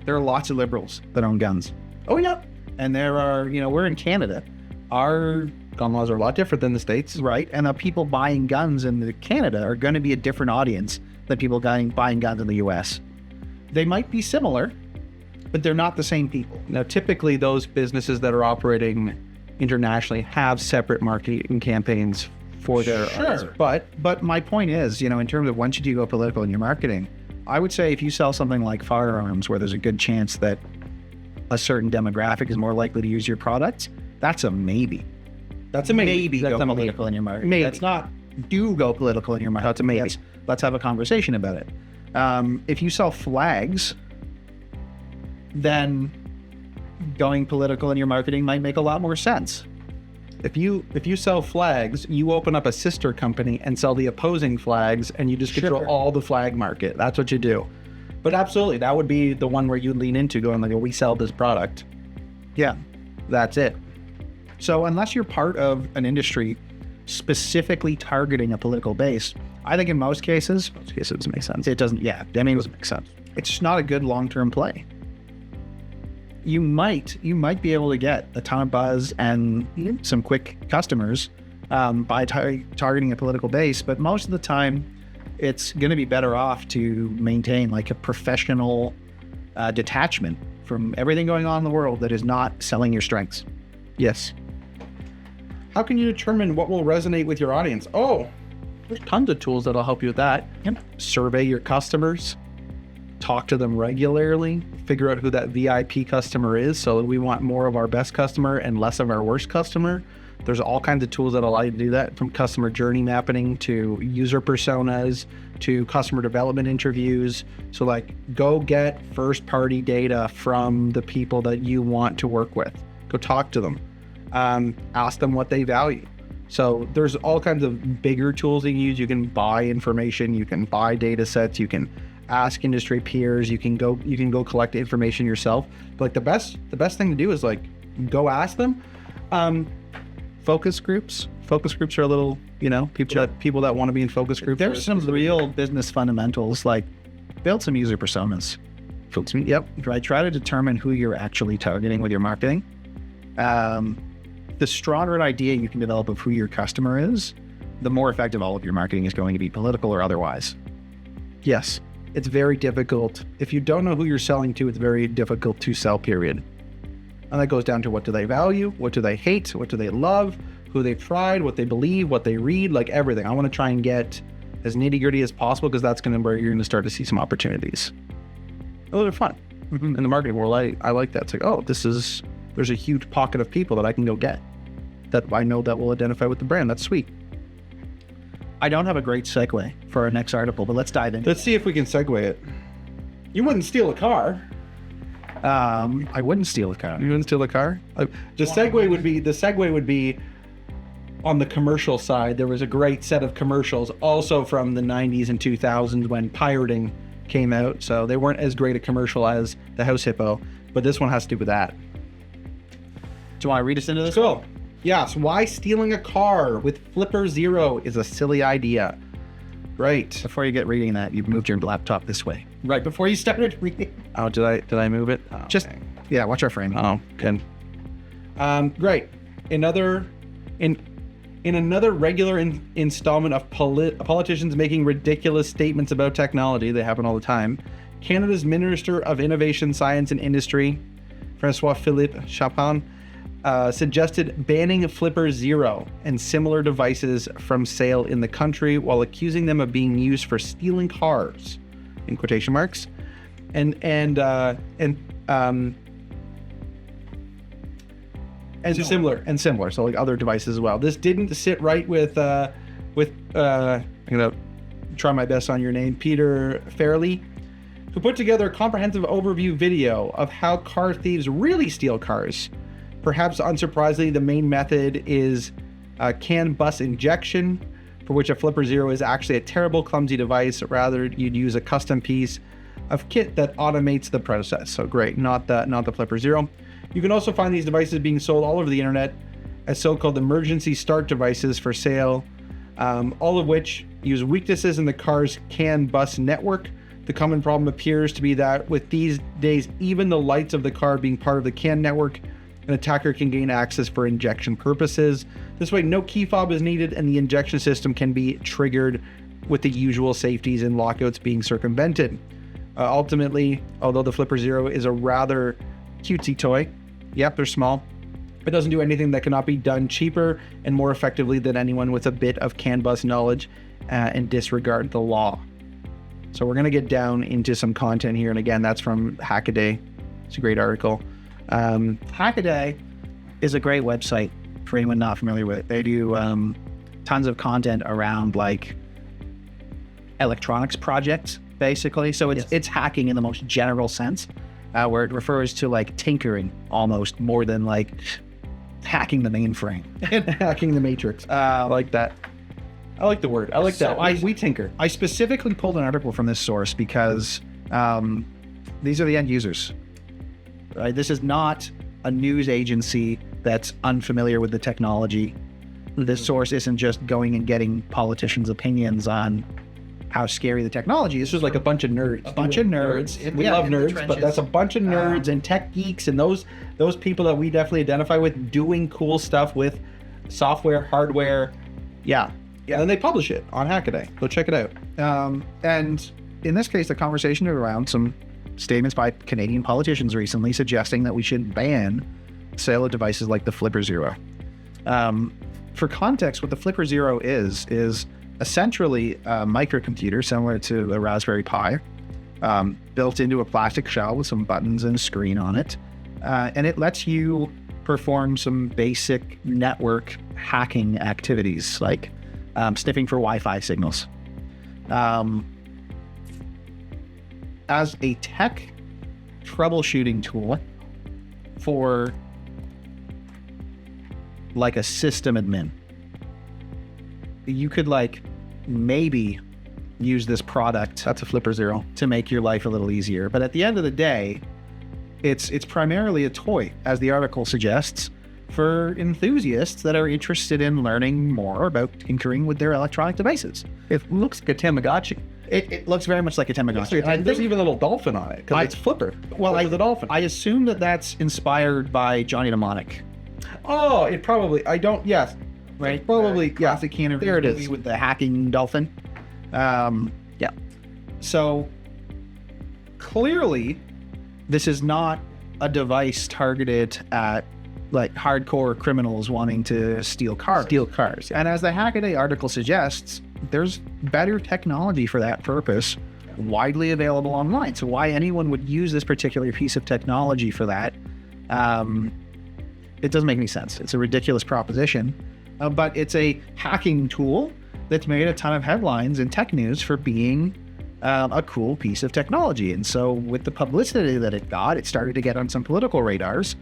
lots of liberals that own guns. Oh yeah. And there are, we're in Canada. Our gun laws are a lot different than the States. Right. And the people buying guns in Canada are going to be a different audience than people buying guns in the US. They might be similar, but they're not the same people. Now, typically those businesses that are operating internationally have separate marketing campaigns for their Sure. But my point is, in terms of when should you go political in your marketing, I would say if you sell something like firearms, where there's a good chance that a certain demographic is more likely to use your products, that's a maybe. That's a maybe. Maybe That's go a political in your marketing. Maybe. That's not do go political in your marketing. That's a maybe. Let's have a conversation about it. If you sell flags, then going political in your marketing might make a lot more sense. If you sell flags, you open up a sister company and sell the opposing flags, and you just control all the flag market. That's what you do. But absolutely, that would be the one where you lean into, going like, we sell this product. Yeah. That's it. So unless you're part of an industry specifically targeting a political base, I think in most cases it doesn't make sense. It doesn't. Yeah, I mean, it doesn't make sense. It's just not a good long-term play. You might be able to get a ton of buzz and some quick customers by targeting a political base, but most of the time, it's going to be better off to maintain like a professional detachment from everything going on in the world that is not selling your strengths. Yes. How can you determine what will resonate with your audience? Oh, there's tons of tools that'll help you with that. Yep. Survey your customers, talk to them regularly, figure out who that VIP customer is. So we want more of our best customer and less of our worst customer. There's all kinds of tools that allow you to do that, from customer journey mapping to user personas to customer development interviews. So like, go get first party data from the people that you want to work with. Go talk to them. Ask them what they value. So there's all kinds of bigger tools you can use. You can buy information, you can buy data sets, you can ask industry peers, you can go collect information yourself. But like the best thing to do is like go ask them. Focus groups are a little, people that want to be in focus groups. There's some real business fundamentals, like build some user personas. Yep. Right. Try to determine who you're actually targeting with your marketing. The stronger an idea you can develop of who your customer is, the more effective all of your marketing is going to be, political or otherwise. Yes. It's very difficult. If you don't know who you're selling to, it's very difficult to sell, period. And that goes down to what do they value? What do they hate? What do they love? Who they've tried, what they believe, what they read, like everything. I want to try and get as nitty gritty as possible, because that's where you're going to start to see some opportunities. Oh, they're fun. In the marketing world, I like that. It's like, oh, there's a huge pocket of people that I can go get that I know that will identify with the brand. That's sweet. I don't have a great segue for our next article, but let's dive in. Let's see if we can segue it. You wouldn't steal a car. I wouldn't steal a car. You wouldn't steal a car? The segue would be, on the commercial side, there was a great set of commercials also from the 90s and 2000s when pirating came out. So they weren't as great a commercial as the House Hippo, but this one has to do with that. Do you want to read us into this? Cool. Yes. Why stealing a car with Flipper Zero is a silly idea. Right. Before you get reading that, you've moved your laptop this way. Right. Before you started reading. Oh, did I move it? Oh, Just, okay. Yeah, watch our frame. Oh, good. Great. In another regular installment of politicians making ridiculous statements about technology, they happen all the time, Canada's Minister of Innovation, Science and Industry, François-Philippe Champagne, suggested banning Flipper Zero and similar devices from sale in the country while accusing them of being used for stealing cars, in quotation marks, and similar, so like other devices as well. This didn't sit right with I'm gonna try my best on your name, Peter Fairley, who put together a comprehensive overview video of how car thieves really steal cars. Perhaps unsurprisingly, the main method is CAN bus injection, for which a Flipper Zero is actually a terrible, clumsy device. Rather, you'd use a custom piece of kit that automates the process. So great, not the Flipper Zero. You can also find these devices being sold all over the internet as so-called emergency start devices for sale, all of which use weaknesses in the car's CAN bus network. The common problem appears to be that with these days, even the lights of the car being part of the CAN network, an attacker can gain access for injection purposes. This way, no key fob is needed and the injection system can be triggered with the usual safeties and lockouts being circumvented. Ultimately, although the Flipper Zero is a rather cutesy toy, yep, they're small, it doesn't do anything that cannot be done cheaper and more effectively than anyone with a bit of CAN bus knowledge and disregard the law. So we're going to get down into some content here. And again, that's from Hackaday. It's a great article. Hackaday is a great website for anyone not familiar with it. They do tons of content around like electronics projects, basically. So it's hacking in the most general sense, where it refers to like tinkering almost more than like hacking the mainframe. Hacking the matrix. I like that. I like the word. I like that. We tinker. I specifically pulled an article from this source because these are the end users. Right? This is not a news agency that's unfamiliar with the technology. This source isn't just going and getting politicians' opinions on how scary the technology is. This is like a bunch of nerds. A bunch of nerds. We love nerds, but that's a bunch of nerds and tech geeks and those people that we definitely identify with doing cool stuff with software, hardware. Yeah, and they publish it on Hackaday. Go check it out. And in this case, the conversation around some statements by Canadian politicians recently suggesting that we should ban sale of devices like the Flipper Zero. For context, what the Flipper Zero is essentially a microcomputer similar to a Raspberry Pi, built into a plastic shell with some buttons and a screen on it. And it lets you perform some basic network hacking activities like sniffing for Wi-Fi signals. As a tech troubleshooting tool for like a system admin, you could like maybe use this product. That's a Flipper Zero. To make your life a little easier. But at the end of the day, it's primarily a toy, as the article suggests, for enthusiasts that are interested in learning more about tinkering with their electronic devices. It looks like a Tamagotchi. It looks very much like a Tamagotchi. And there's even a little dolphin on it because it's Flipper. Well, the dolphin. I assume that's inspired by Johnny Mnemonic. Oh, it probably. I don't. Yes. Right. Probably. Yeah. Classic Keanu There it is movie with the hacking dolphin. Yeah. So clearly, this is not a device targeted at like hardcore criminals wanting to steal cars. And as the Hackaday article suggests, there's better technology for that purpose widely available online. So why anyone would use this particular piece of technology for that, it doesn't make any sense. It's a ridiculous proposition, but it's a hacking tool that's made a ton of headlines in tech news for being a cool piece of technology. And so with the publicity that it got, it started to get on some political radars.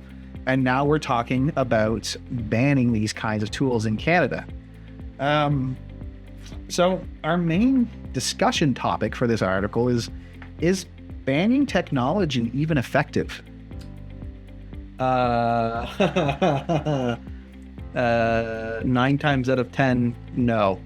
And now we're talking about banning these kinds of tools in Canada. So our main discussion topic for this article is banning technology even effective? 9 times out of 10, no.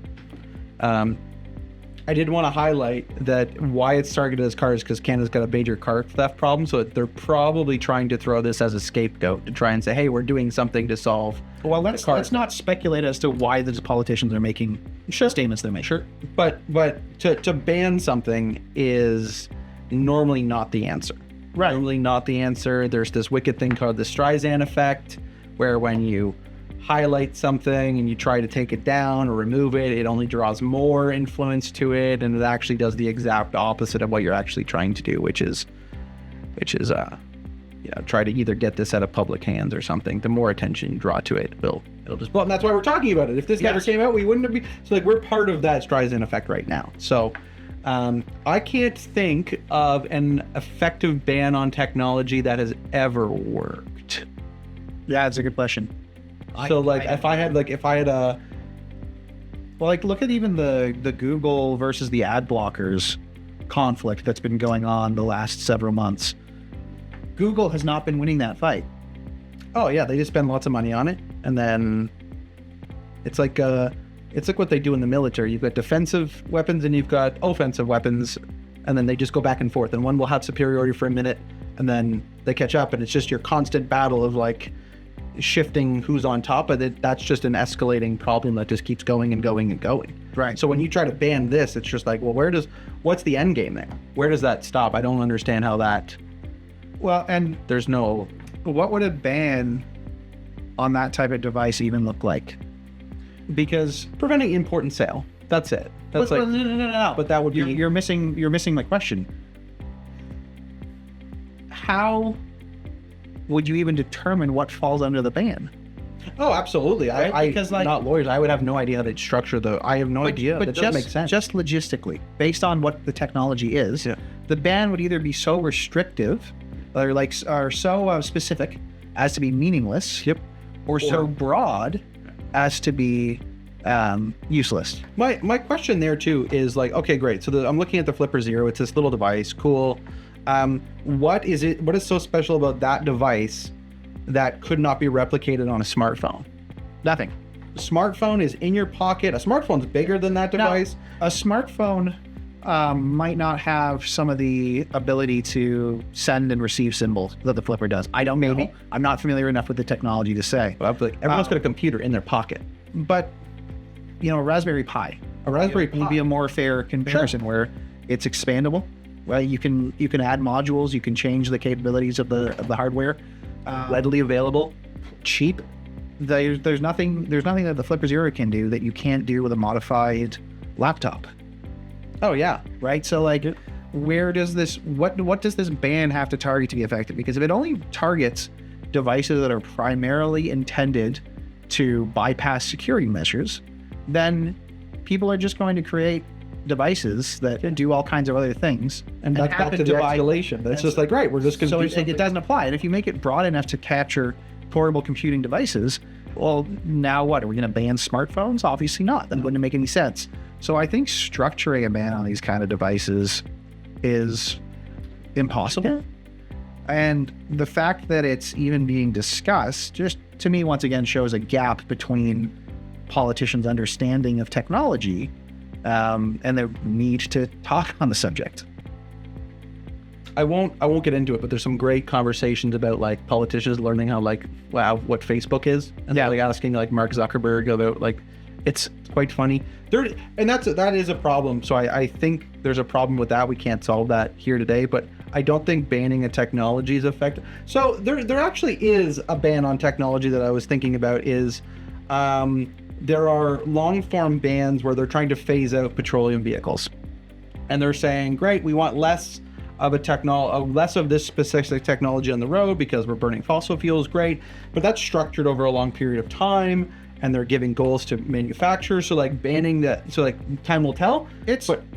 I did want to highlight that why it's targeted as cars because Canada's got a major car theft problem, so they're probably trying to throw this as a scapegoat to try and say, hey, we're doing something to solve. Well, let's not speculate as to why the politicians are making statements they're making. Sure, but to ban something is normally not the answer. Right. Normally not the answer. There's this wicked thing called the Streisand effect, where when you highlight something and you try to take it down or remove it, it only draws more influence to it, and it actually does the exact opposite of what you're actually trying to do, which is try to either get this out of public hands or something. The more attention you draw to it, it'll just blow up. And that's why we're talking about it. If this never came out, we wouldn't have been. So like we're part of that Streisand effect right now. So I can't think of an effective ban on technology that has ever worked. Yeah, it's a good question. So if I had a Well, like look at even the Google versus the ad blockers conflict that's been going on the last several months. Google has not been winning that fight. Oh yeah, they just spend lots of money on it, and then it's like what they do in the military. You've got defensive weapons and you've got offensive weapons, and then they just go back and forth, and one will have superiority for a minute and then they catch up, and it's just your constant battle of like shifting who's on top of it. That's just an escalating problem that just keeps going and going and going. Right. So when you try to ban this, it's just like, well, what's the end game there? Where does that stop? I don't understand how that. Well, and there's no. What would a ban on that type of device even look like? Because preventing import and sale. That's it. That's no. But that would be. You're missing the question. How would you even determine what falls under the ban? Oh, absolutely. Right? Because not lawyers. I would have no idea how to structure I have no idea. That doesn't make sense. Just logistically, based on what the technology is, the ban would either be so restrictive, or so specific as to be meaningless, or so broad as to be useless. My question there too is like, okay, great. So I'm looking at the Flipper Zero. It's this little device. Cool. What is so special about that device that could not be replicated on a smartphone? Nothing. A smartphone is in your pocket. A smartphone's bigger than that device. Now, a smartphone might not have some of the ability to send and receive symbols that the Flipper does. I don't know. I'm not familiar enough with the technology to say. But everyone's got a computer in their pocket. But, a Raspberry Pi. Would be a more fair comparison where it's expandable. Well, you can add modules, you can change the capabilities of the hardware, readily available, cheap. There's nothing that the Flipper Zero can do that you can't do with a modified laptop. Oh yeah, right. So where does what does this ban have to target to be effective? Because if it only targets devices that are primarily intended to bypass security measures, then people are just going to create devices that do all kinds of other things, and that's back to the escalation. That's just like, right, we're just going to. So it doesn't apply. And if you make it broad enough to capture portable computing devices, well, now what? Are we going to ban smartphones? Obviously not. That wouldn't make any sense. So I think structuring a ban on these kind of devices is impossible. And the fact that it's even being discussed, just to me, once again, shows a gap between politicians' understanding of technology and their need to talk on the subject. I won't get into it, but there's some great conversations about like politicians learning how what Facebook is, and asking like Mark Zuckerberg about it's quite funny. That is a problem. So I think there's a problem with that. We can't solve that here today, but I don't think banning a technology is effective. So there actually is a ban on technology that I was thinking about is there are long form bans where they're trying to phase out petroleum vehicles, and they're saying, great, we want less of this specific technology on the road because we're burning fossil fuels. Great, but that's structured over a long period of time, and they're giving goals to manufacturers. So banning that, so time will tell.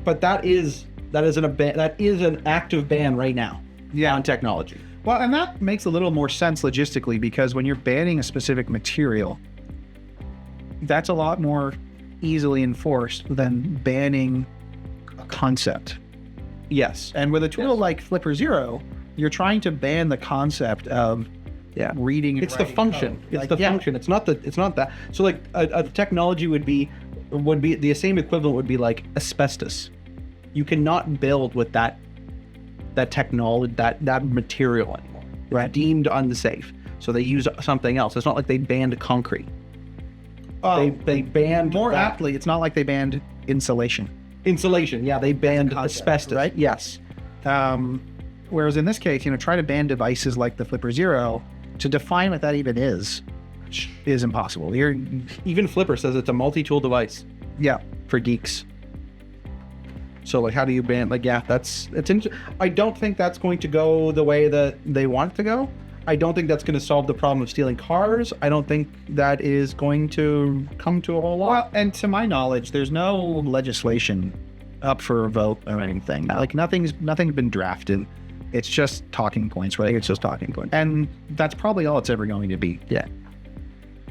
But that is an active ban right now. Yeah, on technology. Well, and that makes a little more sense logistically, because when you're banning a specific material, that's a lot more easily enforced than banning a concept. Yes. And with a tool like Flipper Zero, you're trying to ban the concept of reading and It's the writing function. code. It's Like, the function. It's not that. So like a technology would be the same equivalent would be like asbestos. You cannot build with that technology, that material anymore. Right. Deemed unsafe. So they use something else. It's not like they banned concrete. They banned more that. aptly, it's not like they banned insulation. Insulation. Yeah, they banned asbestos. Right? Yes. Whereas in this case, try to ban devices like the Flipper Zero, to define what that even is impossible. Even Flipper says it's a multi-tool device. Yeah. For geeks. So like, how do you ban? Like, yeah, it's I don't think that's going to go the way that they want it to go. I don't think that's going to solve the problem of stealing cars. I don't think that is going to come to a whole lot. Well, and to my knowledge, there's no legislation up for a vote or anything. Like nothing's been drafted. It's just talking points, right? It's just talking points. And that's probably all it's ever going to be. Yeah.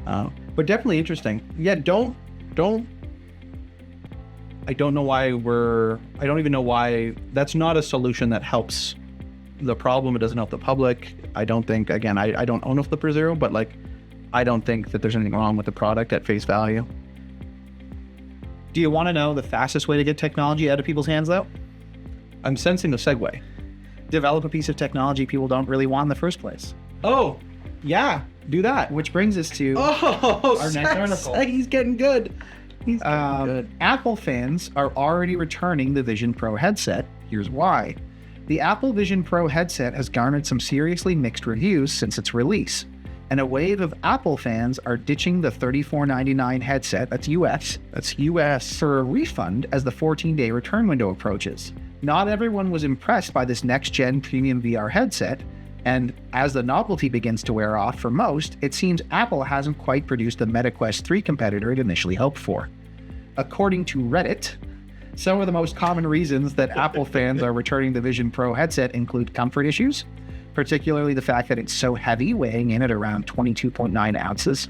But definitely interesting. Yeah, don't. I don't know why I don't even know why that's not a solution that helps the problem. It doesn't help the public. I don't think, again, I don't own a Flipper Zero, but like, I don't think that there's anything wrong with the product at face value. Do you want to know the fastest way to get technology out of people's hands, though? I'm sensing a segue. Develop a piece of technology people don't really want in the first place. Oh, yeah, do that. Which brings us to our next article. He's getting good. He's getting good. Apple fans are already returning the Vision Pro headset. Here's why. The Apple Vision Pro headset has garnered some seriously mixed reviews since its release, and a wave of Apple fans are ditching the $34.99 headset, that's US, for a refund as the 14-day return window approaches. Not everyone was impressed by this next-gen premium VR headset, and as the novelty begins to wear off for most, it seems Apple hasn't quite produced the Meta Quest 3 competitor it initially hoped for. According to Reddit, some of the most common reasons that Apple fans are returning the Vision Pro headset include comfort issues, particularly the fact that it's so heavy, weighing in at around 22.9 ounces,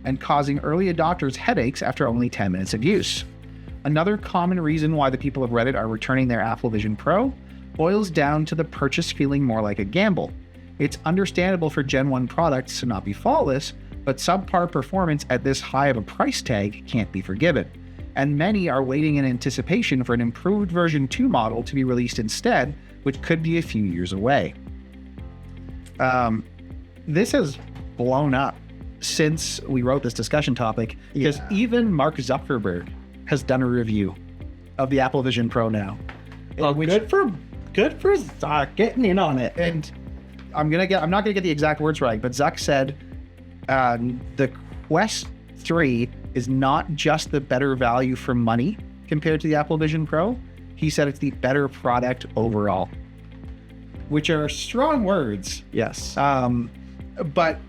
and causing early adopters headaches after only 10 minutes of use. Another common reason why the people of Reddit are returning their Apple Vision Pro boils down to the purchase feeling more like a gamble. It's understandable for Gen 1 products to not be faultless, but subpar performance at this high of a price tag can't be forgiven, and many are waiting in anticipation for an improved version 2 model to be released instead, which could be a few years away. This has blown up since we wrote this discussion topic, because even Mark Zuckerberg has done a review of the Apple Vision Pro now. Well, good for Zuck getting in on it. And I'm not gonna get the exact words right, but Zuck said the Quest 3 is not just the better value for money compared to the Apple Vision Pro. He said it's the better product overall, which are strong words. Yes. But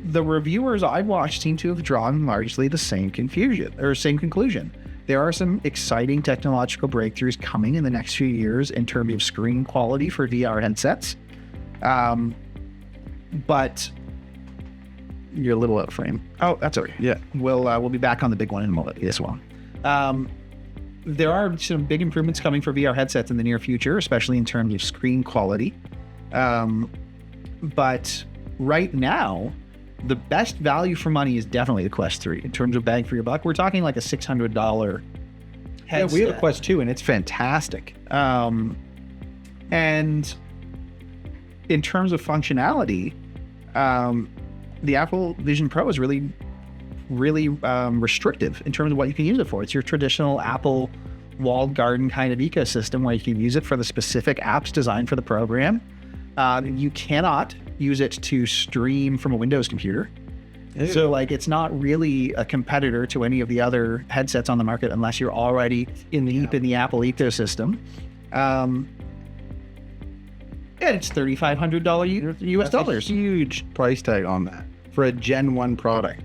the reviewers I've watched seem to have drawn largely the same conclusion. There are some exciting technological breakthroughs coming in the next few years in terms of screen quality for VR headsets. But you're a little out of frame. Oh, that's okay. Yeah. We'll be back on the big one in a moment. This one. There are some big improvements coming for VR headsets in the near future, especially in terms of screen quality. But right now, the best value for money is definitely the Quest 3 in terms of bang for your buck. We're talking like a $600 headset. Yeah, we have a Quest 2 and it's fantastic. And in terms of functionality, the Apple Vision Pro is really restrictive in terms of what you can use it for. It's your traditional Apple walled garden kind of ecosystem where you can use it for the specific apps designed for the program. You cannot use it to stream from a Windows computer. Ew. So like, it's not really a competitor to any of the other headsets on the market unless you're already in the Apple ecosystem. And it's $3,500 US dollars. Huge price tag on that for a Gen 1 product.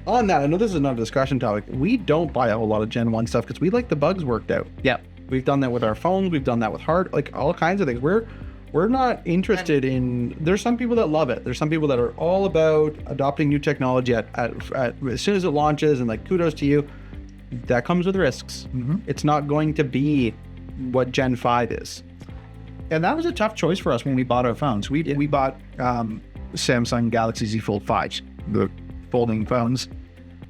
On that, I know this is not a discussion topic. We don't buy a whole lot of Gen 1 stuff because we like the bugs worked out. Yeah. We've done that with our phones. We've done that with all kinds of things. We're not interested in. There's some people that love it. There's some people that are all about adopting new technology at as soon as it launches, and like kudos to you. That comes with risks. It's not going to be what Gen 5 is. And that was a tough choice for us when we bought our phones. We bought Samsung Galaxy Z Fold 5s, the folding phones.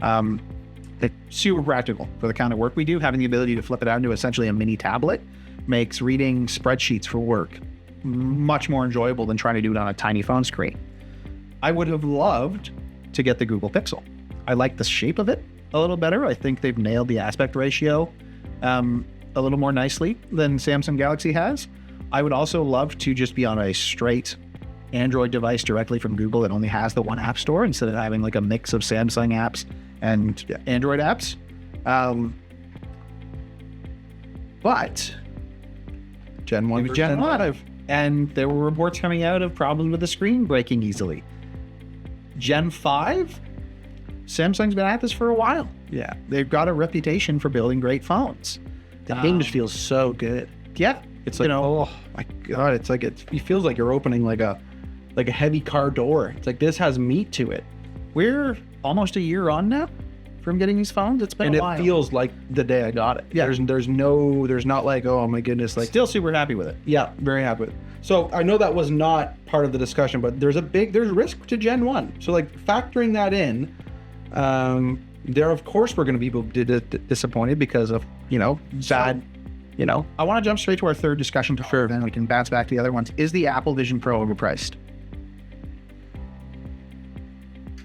It's super practical for the kind of work we do. Having the ability to flip it out into essentially a mini tablet makes reading spreadsheets for work much more enjoyable than trying to do it on a tiny phone screen. I would have loved to get the Google Pixel. I like the shape of it a little better. I think they've nailed the aspect ratio a little more nicely than Samsung Galaxy has. I would also love to just be on a straight Android device directly from Google that only has the one app store instead of having like a mix of Samsung apps and Android apps. But Gen 1 was Gen 5. And there were reports coming out of problems with the screen breaking easily. Gen 5, Samsung's been at this for a while. Yeah. They've got a reputation for building great phones. The game just feels so good. Yeah. It's like, oh my God, it's like, it feels like you're opening like a heavy car door. It's like, this has meat to it. We're almost a year on now from getting these phones. It's been a while. And it feels like the day I got it. Yeah. There's not like, oh my goodness. Like, still super happy with it. Yeah, very happy with it. So I know that was not part of the discussion, but there's risk to Gen 1. So like factoring that in, there of course we're going to be disappointed because of, bad, I want to jump straight to our third discussion topic, Sure. then we can bounce back to the other ones. Is the Apple Vision Pro overpriced?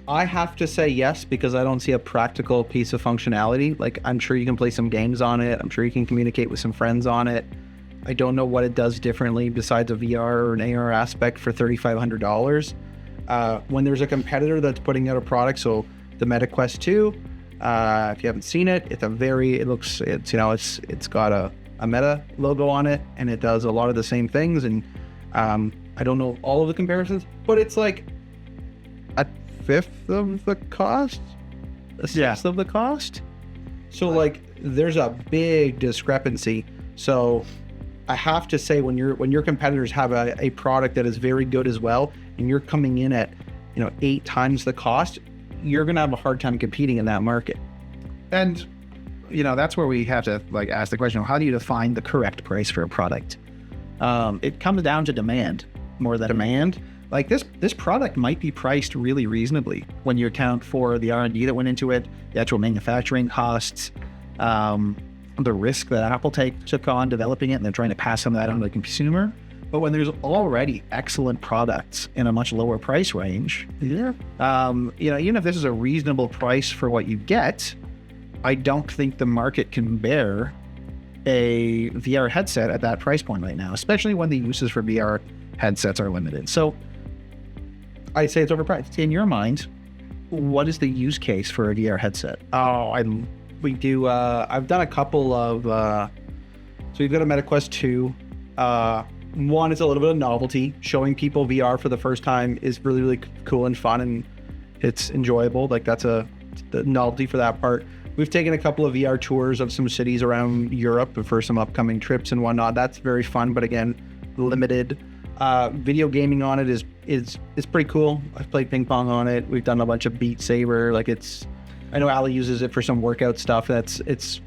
I have to say yes, because I don't see a practical piece of functionality. Like, I'm sure you can play some games on it. I'm sure you can communicate with some friends on it. I don't know what it does differently besides a VR or an AR aspect for $3,500. When there's a competitor that's putting out a product, so the Meta Quest 2, if you haven't seen it, it's got a Meta logo on it, and it does a lot of the same things. And I don't know all of the comparisons, but it's like a fifth of the cost, a sixth of the cost. So like, there's a big discrepancy. So I have to say, when your competitors have a product that is very good as well, and you're coming in at 8 times the cost, you're gonna have a hard time competing in that market. And that's where we have to like ask the question: how do you define the correct price for a product? It comes down to demand more than demand. Like this product might be priced really reasonably when you account for the R&D that went into it, the actual manufacturing costs, the risk that Apple took on developing it, and they're trying to pass some of that on to the consumer. But when there's already excellent products in a much lower price range, even if this is a reasonable price for what you get, I don't think the market can bear a VR headset at that price point right now, especially when the uses for VR headsets are limited. So I'd say it's overpriced. In your mind, what is the use case for a VR headset? I've done a couple of, so we've got a Meta Quest 2. One is a little bit of novelty. Showing people VR for the first time is really, really cool and fun, and it's enjoyable. Like, that's the novelty for that part. We've taken a couple of VR tours of some cities around Europe for some upcoming trips and whatnot. That's very fun, but again, limited. Video gaming on it is pretty cool. I've played ping pong on it. We've done a bunch of Beat Saber. Like, I know Ali uses it for some workout stuff.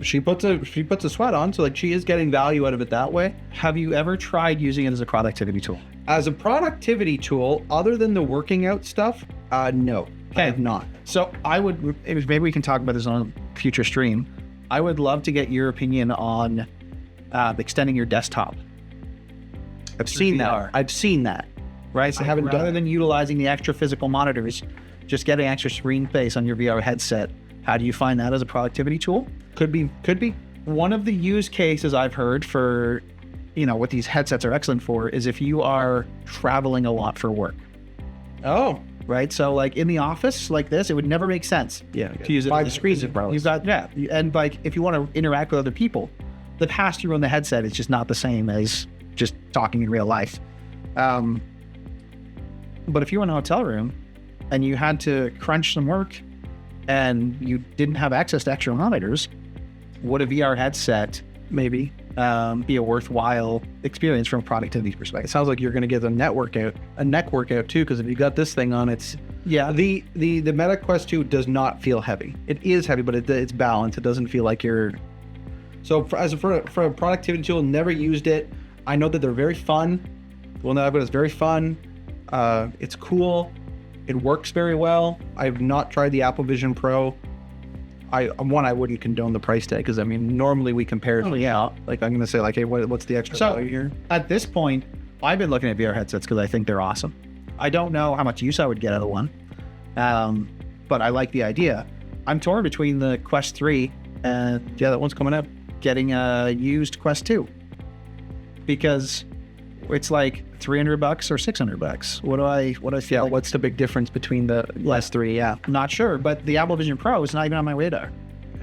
She puts a sweat on, so like, she is getting value out of it that way. Have you ever tried using it as a productivity tool? As a productivity tool, other than the working out stuff, no, I have not. So maybe we can talk about this on a future stream. I would love to get your opinion on extending your desktop. I've seen that. Right? So rather than utilizing the extra physical monitors, just getting extra screen space on your VR headset. How do you find that as a productivity tool? Could be. One of the use cases I've heard for, what these headsets are excellent for is if you are traveling a lot for work. Oh. Right? So like in the office like this, it would never make sense to use it. 5 screens in front. You've got, and like if you want to interact with other people, the pass-through on the headset is just not the same as just talking in real life. But if you were in a hotel room and you had to crunch some work and you didn't have access to extra monitors, would a VR headset maybe be a worthwhile experience from a productivity It perspective. sounds like you're going to get a neck workout too, because if you got this thing on, it's the Meta Quest 2 does not feel heavy. It is heavy, but it's balanced. It doesn't feel like you're. So for a productivity tool, never used it. I know that they're very fun. Well, no, but it's very fun. It's cool. It works very well. I've not tried the Apple Vision Pro. I wouldn't condone the price tag, because I mean, normally we compare. Oh, yeah. Like, I'm going to say like, hey, what's the extra value here? At this point, I've been looking at VR headsets because I think they're awesome. I don't know how much use I would get out of one, but I like the idea. I'm torn between the Quest 3 and Yeah, that one's coming up. getting a used Quest 2, because it's like $300 or $600. What do I feel? Yeah, like? what's the big difference between the last three? Yeah, I'm not sure, but the Apple Vision Pro is not even on my radar,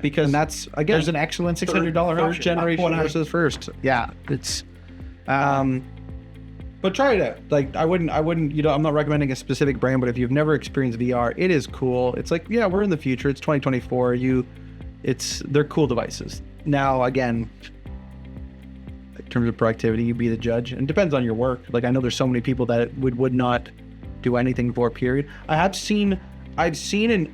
because and that's again there's an excellent $600 third option. generation versus first. Yeah, it's But try it out. Like, I wouldn't, I'm not recommending a specific brand, but if you've never experienced VR, it is cool. It's like, yeah, we're in the future. It's 2024. They're cool devices. Now, again, in terms of productivity, you be the judge, and it depends on your work. Like, I know there's so many people that would not do anything for, period. I've seen I don't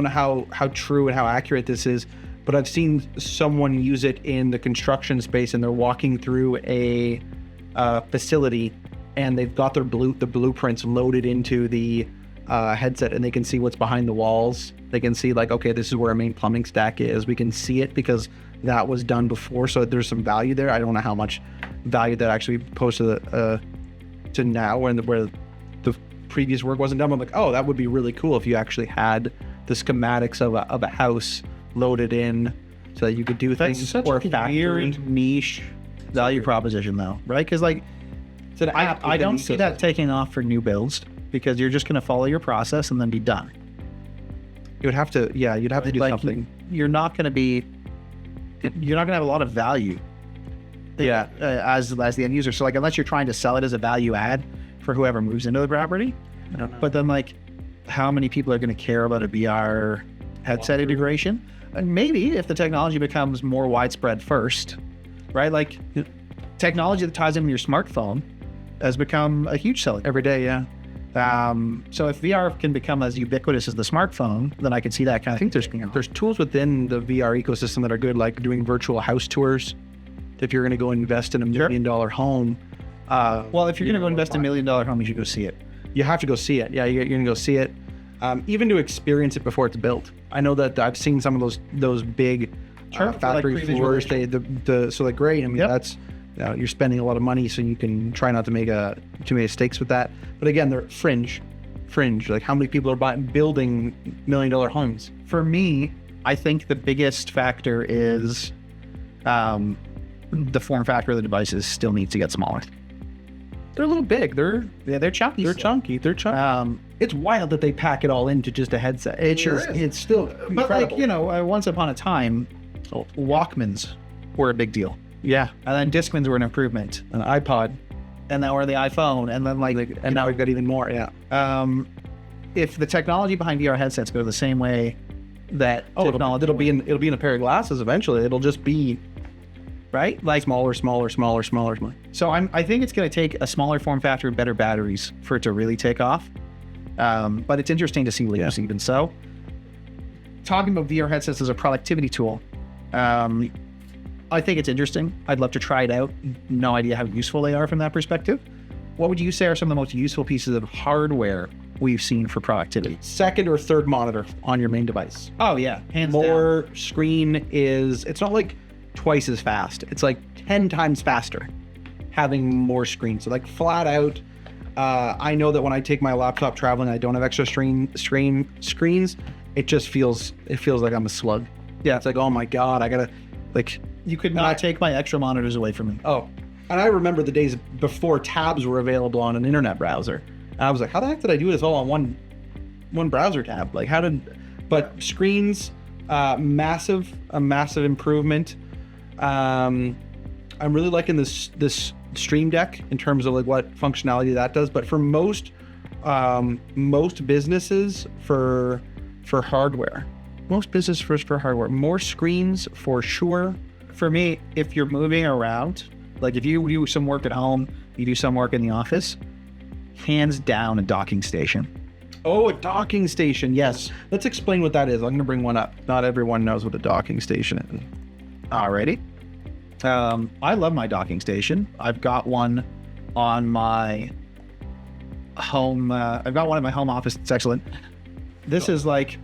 know how true and how accurate this is, but I've seen someone use it in the construction space, and they're walking through a facility, and they've got the blueprints loaded into the headset, and they can see what's behind the walls. They can see, like, okay, this is where our main plumbing stack is. We can see it because that was done before, so there's some value there. I don't know how much value that actually posed to now, where the previous work wasn't done. I'm like, oh, that would be really cool if you actually had the schematics of a house loaded in, so that you could do things. That's such or a weird niche value proposition, though, right? Because like, It's an app I within don't the see that taking off for new builds, because you're just going to follow your process and then be done. You'd have to do Like, something. you're not going to have a lot of value. Yeah. As the end user. So like, unless you're trying to sell it as a value add for whoever moves into the property, I don't know. but then like, how many people are going to care about a VR headset integration? And maybe if the technology becomes more widespread first, right? Like, technology that ties in with your smartphone has become a huge seller. Every day, yeah. So if VR can become as ubiquitous as the smartphone, then I could see that kind of thing. There's tools within the VR ecosystem that are good, like doing virtual house tours. If you're going to go invest in $1 million home, Well, if you're going to go invest in $1 million home, you should go see it. you have to go see it. Yeah, you're going to go see it, even to experience it before it's built. I know that I've seen some of those big factory like floors. So they're great. I mean, that's you're spending a lot of money, so you can try not to make too many mistakes with that. But again, they're fringe. Like, how many people are building $1 million homes? For me, I think the biggest factor is the form factor of the devices still needs to get smaller. They're a little big. They're chunky. They're chunky. It's wild that they pack it all into just a headset. It's still incredible. But like, once upon a time, Walkmans were a big deal. Yeah, And then Discmans were an improvement. an iPod, And now we're the iPhone. And then and now we've got even more. Yeah. If the technology behind VR headsets go the same way that technology, it'll be in a pair of glasses eventually. It'll just be right? Like, smaller. so I think it's going to take a smaller form factor and better batteries for it to really take off. But it's interesting to see leaps even so. Talking about VR headsets as a productivity tool, I think it's interesting. I'd love to try it out. No idea how useful they are from that perspective. What would you say are some of the most useful pieces of hardware we've seen for productivity? Second or third monitor on your main device. Oh yeah, hands More screen it's not like twice as fast. It's like 10 times faster having more screen. So like, flat out, I know that when I take my laptop traveling, I don't have extra screens. It just feels like I'm a slug. Yeah, it's like, oh my God, I gotta, like, You could not take my extra monitors away from me. oh. And I remember the days before tabs were available on an internet browser. And I was like, how the heck did I do this all on one browser tab? Like, but screens, a massive improvement. I'm really liking this Stream Deck in terms of like what functionality that does. But for most businesses for hardware, more screens for sure. for me, if you're moving around, like if you do some work at home, you do some work in the office, hands down a docking station. Oh, a docking station. Yes. Let's explain what that is. I'm going to bring one up. Not everyone knows what a docking station is. Alrighty. I love my docking station. I've got one on my home. I've got one in my home office. It's excellent. This is like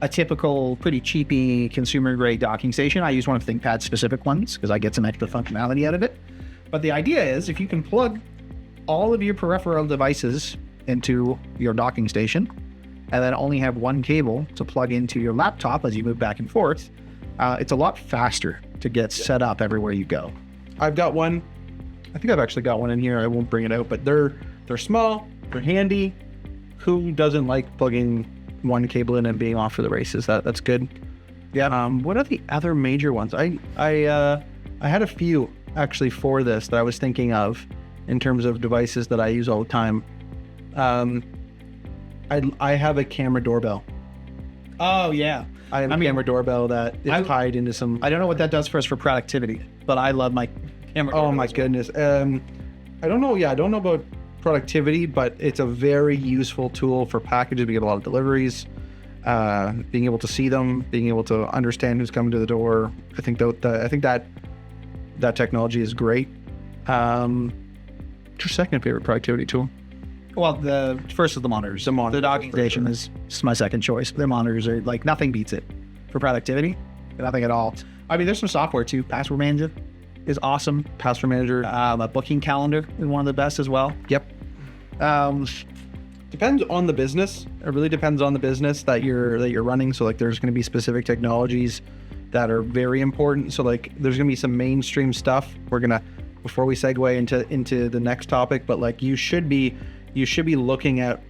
a typical, pretty cheapy consumer grade docking station. I use one of ThinkPad's specific ones because I get some extra functionality out of it. But the idea is if you can plug all of your peripheral devices into your docking station and then only have one cable to plug into your laptop as you move back and forth, it's a lot faster to get set up everywhere you go. I've got one. I think I've actually got one in here. I won't bring it out, but they're small, they're handy. Who doesn't like plugging one cable in and being off for the races? That's good. Yeah. What are the other major ones? I had a few actually for this that I was thinking of in terms of devices that I use all the time. I have a camera doorbell. Oh yeah. I have a camera doorbell that is tied into some. I don't know what that does for us for productivity, but I love my camera doorbell. Oh my goodness. I don't know. Yeah, I don't know about productivity, but it's a very useful tool for packages. We get a lot of deliveries. Being able to see them, being able to understand who's coming to the door. I think that technology is great. What's your second favorite productivity tool? Well, the first is the monitors. The docking station is my second choice. The monitors are like, nothing beats it for productivity. Nothing at all. I mean, there's some software too. Password Manager is awesome. Password Manager. A booking calendar is one of the best as well. Yep. Depends on the business. It really depends on the business that you're running. So like, there's going to be specific technologies that are very important. So like, there's going to be some mainstream stuff. We're gonna, before we segue into the next topic, but like, you should be looking at,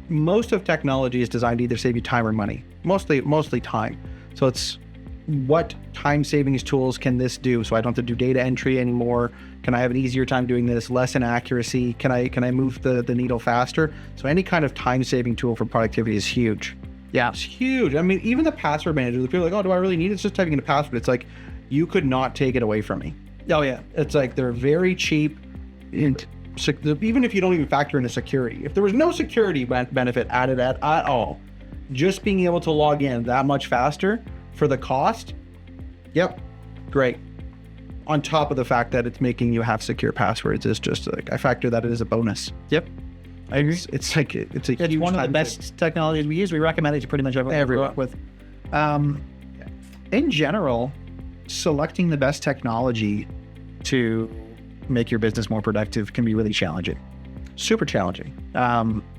most of technology is designed to either save you time or money. Mostly time. So it's, what time savings tools can this do? So I don't have to do data entry anymore. Can I have an easier time doing this? Less inaccuracy? Can I move the needle faster? So any kind of time saving tool for productivity is huge. Yeah, it's huge. I mean, even the password manager, people are like, oh, do I really need it? It's just typing in a password. It's like, you could not take it away from me. Oh yeah. It's like, they're very cheap. And even if you don't even factor into security, if there was no security benefit added at all, just being able to log in that much faster for the cost, yep, great. On top of the fact that it's making you have secure passwords is just like, I factor that as a bonus. Yep, I agree. It's one of the best technologies we use. We recommend it to pretty much everyone with. In general, selecting the best technology to make your business more productive can be really challenging. Super challenging.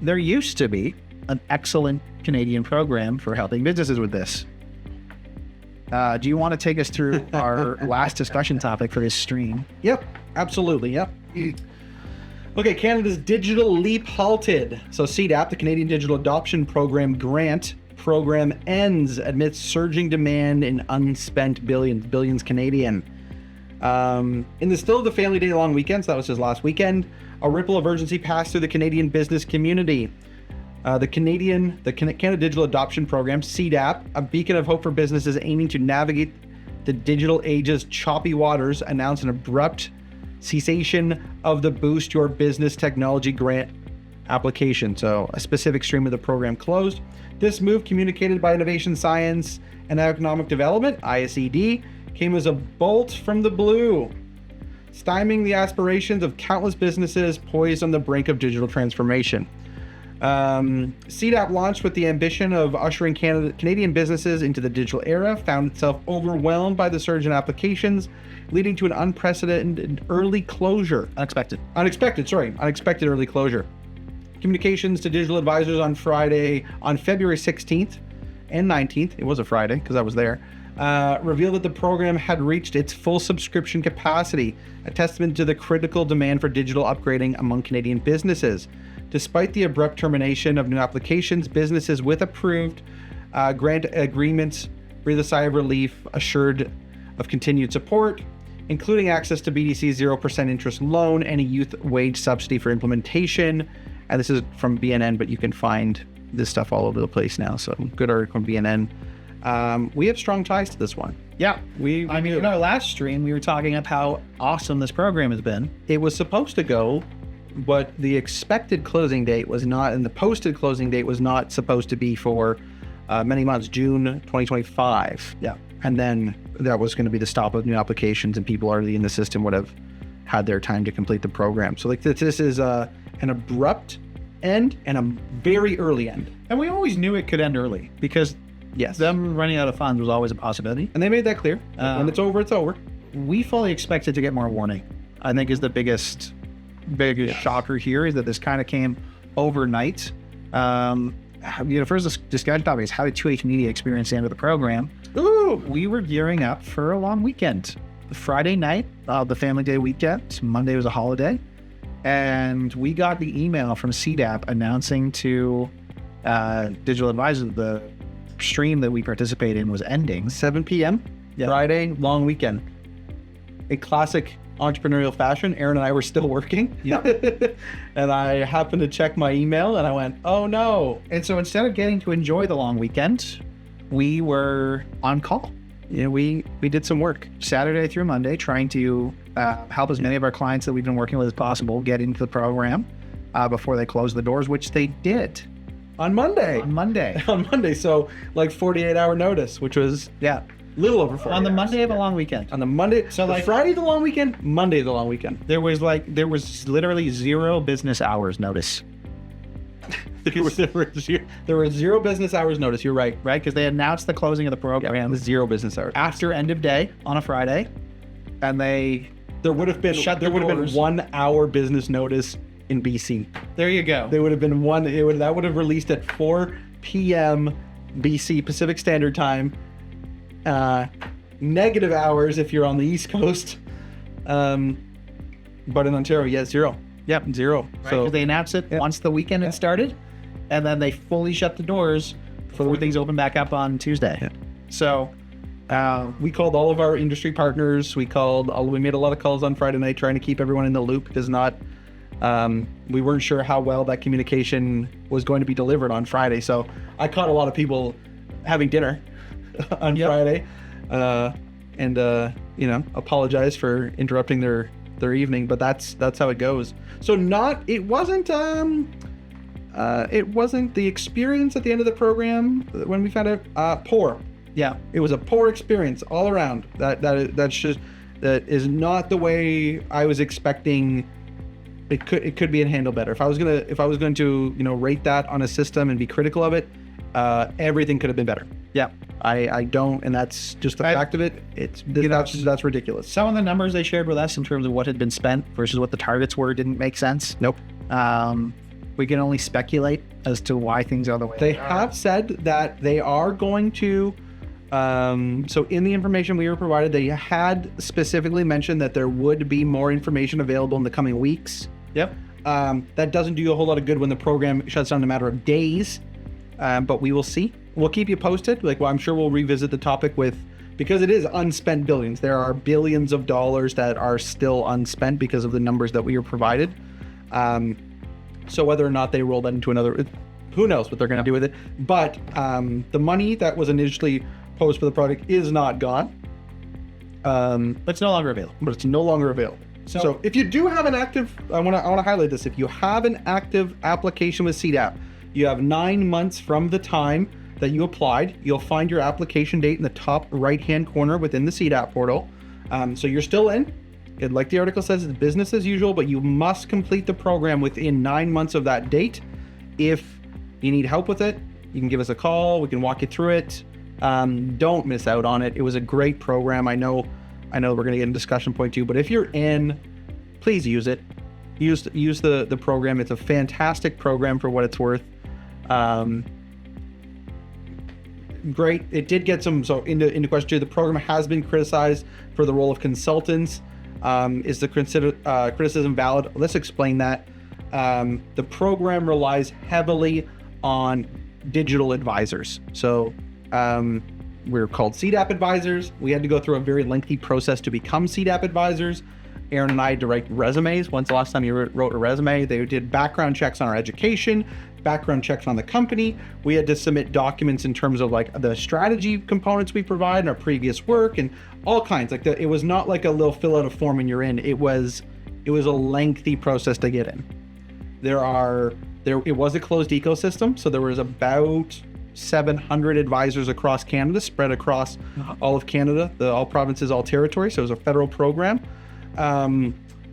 There used to be an excellent Canadian program for helping businesses with this. Do you want to take us through our last discussion topic for this stream? Yep, absolutely. Yep. Okay, Canada's digital leap halted. So CDAP, the Canadian Digital Adoption Program grant program, ends amidst surging demand in unspent billions Canadian. In the still of the family day long weekend, so that was his last weekend, a ripple of urgency passed through the Canadian business community. The Canada Digital Adoption Program, CDAP, a beacon of hope for businesses aiming to navigate the digital age's choppy waters, announced an abrupt cessation of the Boost Your Business Technology Grant application. So a specific stream of the program closed. This move, communicated by Innovation Science and Economic Development, ISED, came as a bolt from the blue, stymieing the aspirations of countless businesses poised on the brink of digital transformation. CDAP launched with the ambition of ushering Canadian businesses into the digital era, found itself overwhelmed by the surge in applications, leading to an unprecedented early closure. Unexpected early closure. Communications to digital advisors on February 16th and 19th, it was a Friday because I was there, revealed that the program had reached its full subscription capacity, a testament to the critical demand for digital upgrading among Canadian businesses. Despite the abrupt termination of new applications, businesses with approved grant agreements breathe a sigh of relief, assured of continued support, including access to BDC's 0% interest loan and a youth wage subsidy for implementation. And this is from BNN, but you can find this stuff all over the place now. So good article on BNN. We have strong ties to this one. Yeah. I mean, In our last stream, we were talking about how awesome this program has been. it was supposed to go, but the expected closing date was not, and the posted closing date was not supposed to be for many months, June 2025. Yeah. And then that was going to be the stop of new applications, and people already in the system would have had their time to complete the program. So like this is an abrupt end and a very early end. And we always knew it could end early because Yes. them running out of funds was always a possibility. And they made that clear. When it's over, it's over. We fully expected to get more warning. I think is the biggest shocker here is that this kind of came overnight. First discussion topic is how did 2H Media experience the end of the program? Ooh. We were gearing up for a long weekend. Friday night, the family day weekend. Monday was a holiday. And we got the email from CDAP announcing to digital advisors the stream that we participated in was ending. 7 p.m. Yeah. Friday, long weekend. A classic entrepreneurial fashion. Aaron and I were still working. Yeah. And I happened to check my email and I went, oh no. And so instead of getting to enjoy the long weekend, we were on call. Yeah, we did some work. Saturday through Monday, trying to help as many of our clients that we've been working with as possible get into the program before they close the doors, which they did On Monday. on Monday. On Monday. So like 48-hour notice, which was Yeah, little over 40 on the hours. Monday of a long weekend. On the Monday. So, the like- Friday the long weekend, Monday the long weekend. There was literally 0 business hours notice, There were 0 business hours notice. You're right. right? Because they announced the closing of the program 0 business hours. after end of day on a Friday, and they There would have been Shut the there would have been doors. 1 hour business notice in BC. there you go. There would have been that would have released at 4 p.m. BC Pacific Standard Time. Negative hours if you're on the East Coast. But in Ontario, yeah, 0. Yep. 0. Right? So 'Cause they announced it Yeah. once the weekend had started, and then they fully shut the doors before things open back up on Tuesday. Yeah. So, we called all of our industry partners. We made a lot of calls on Friday night trying to keep everyone in the loop because we weren't sure how well that communication was going to be delivered on Friday. So I caught a lot of people having dinner on Friday, and apologize for interrupting their evening. But that's how it goes. So it wasn't the experience at the end of the program when we found out poor. yeah. It was a poor experience all around. That is not the way I was expecting. It could be handled better. If I was going to rate that on a system and be critical of it, everything could have been better. Yeah. I don't, and that's just the fact of it. That's ridiculous. Some of the numbers they shared with us in terms of what had been spent versus what the targets were didn't make sense. Nope. We can only speculate as to why things are the way They are. have said that they are going to. So in the information we were provided, they had specifically mentioned that there would be more information available in the coming weeks. Yep. That doesn't do you a whole lot of good when the program shuts down in a matter of days. But we will see. We'll keep you posted. I'm sure we'll revisit the topic because it is unspent billions. There are billions of dollars that are still unspent because of the numbers that we were provided. So whether or not they roll that into another, who knows what they're going to do with it. But the money that was initially posed for the product is not gone. But it's no longer available. But it's no longer available. So if you do have an active, I want to highlight this. If you have an active application with CDAP, you have 9 months from the time that you applied. You'll find your application date in the top right-hand corner within the CDAP portal. So you're still in. Like the article says, it's business as usual, but you must complete the program within 9 months of that date. If you need help with it, you can give us a call. We can walk you through it. Don't miss out on it. It was a great program. I know we're going to get in discussion point 2, but if you're in, please use it. Use the program. It's a fantastic program for what it's worth. Great. It did get some, so into question 2, the program has been criticized for the role of consultants. Is the criticism valid? Let's explain that. The program relies heavily on digital advisors. So we're called CDAP advisors. We had to go through a very lengthy process to become CDAP advisors. Aaron and I had to write resumes. When's the last time you wrote a resume? They did background checks on our education. background checks on the company. We had to submit documents in terms of like the strategy components we provide and our previous work and all kinds. Like it was not like a little fill out a form and you're in. It was a lengthy process to get in. It was a closed ecosystem, so there was about 700 advisors across Canada, spread across all of Canada, all provinces, all territories. So it was a federal program.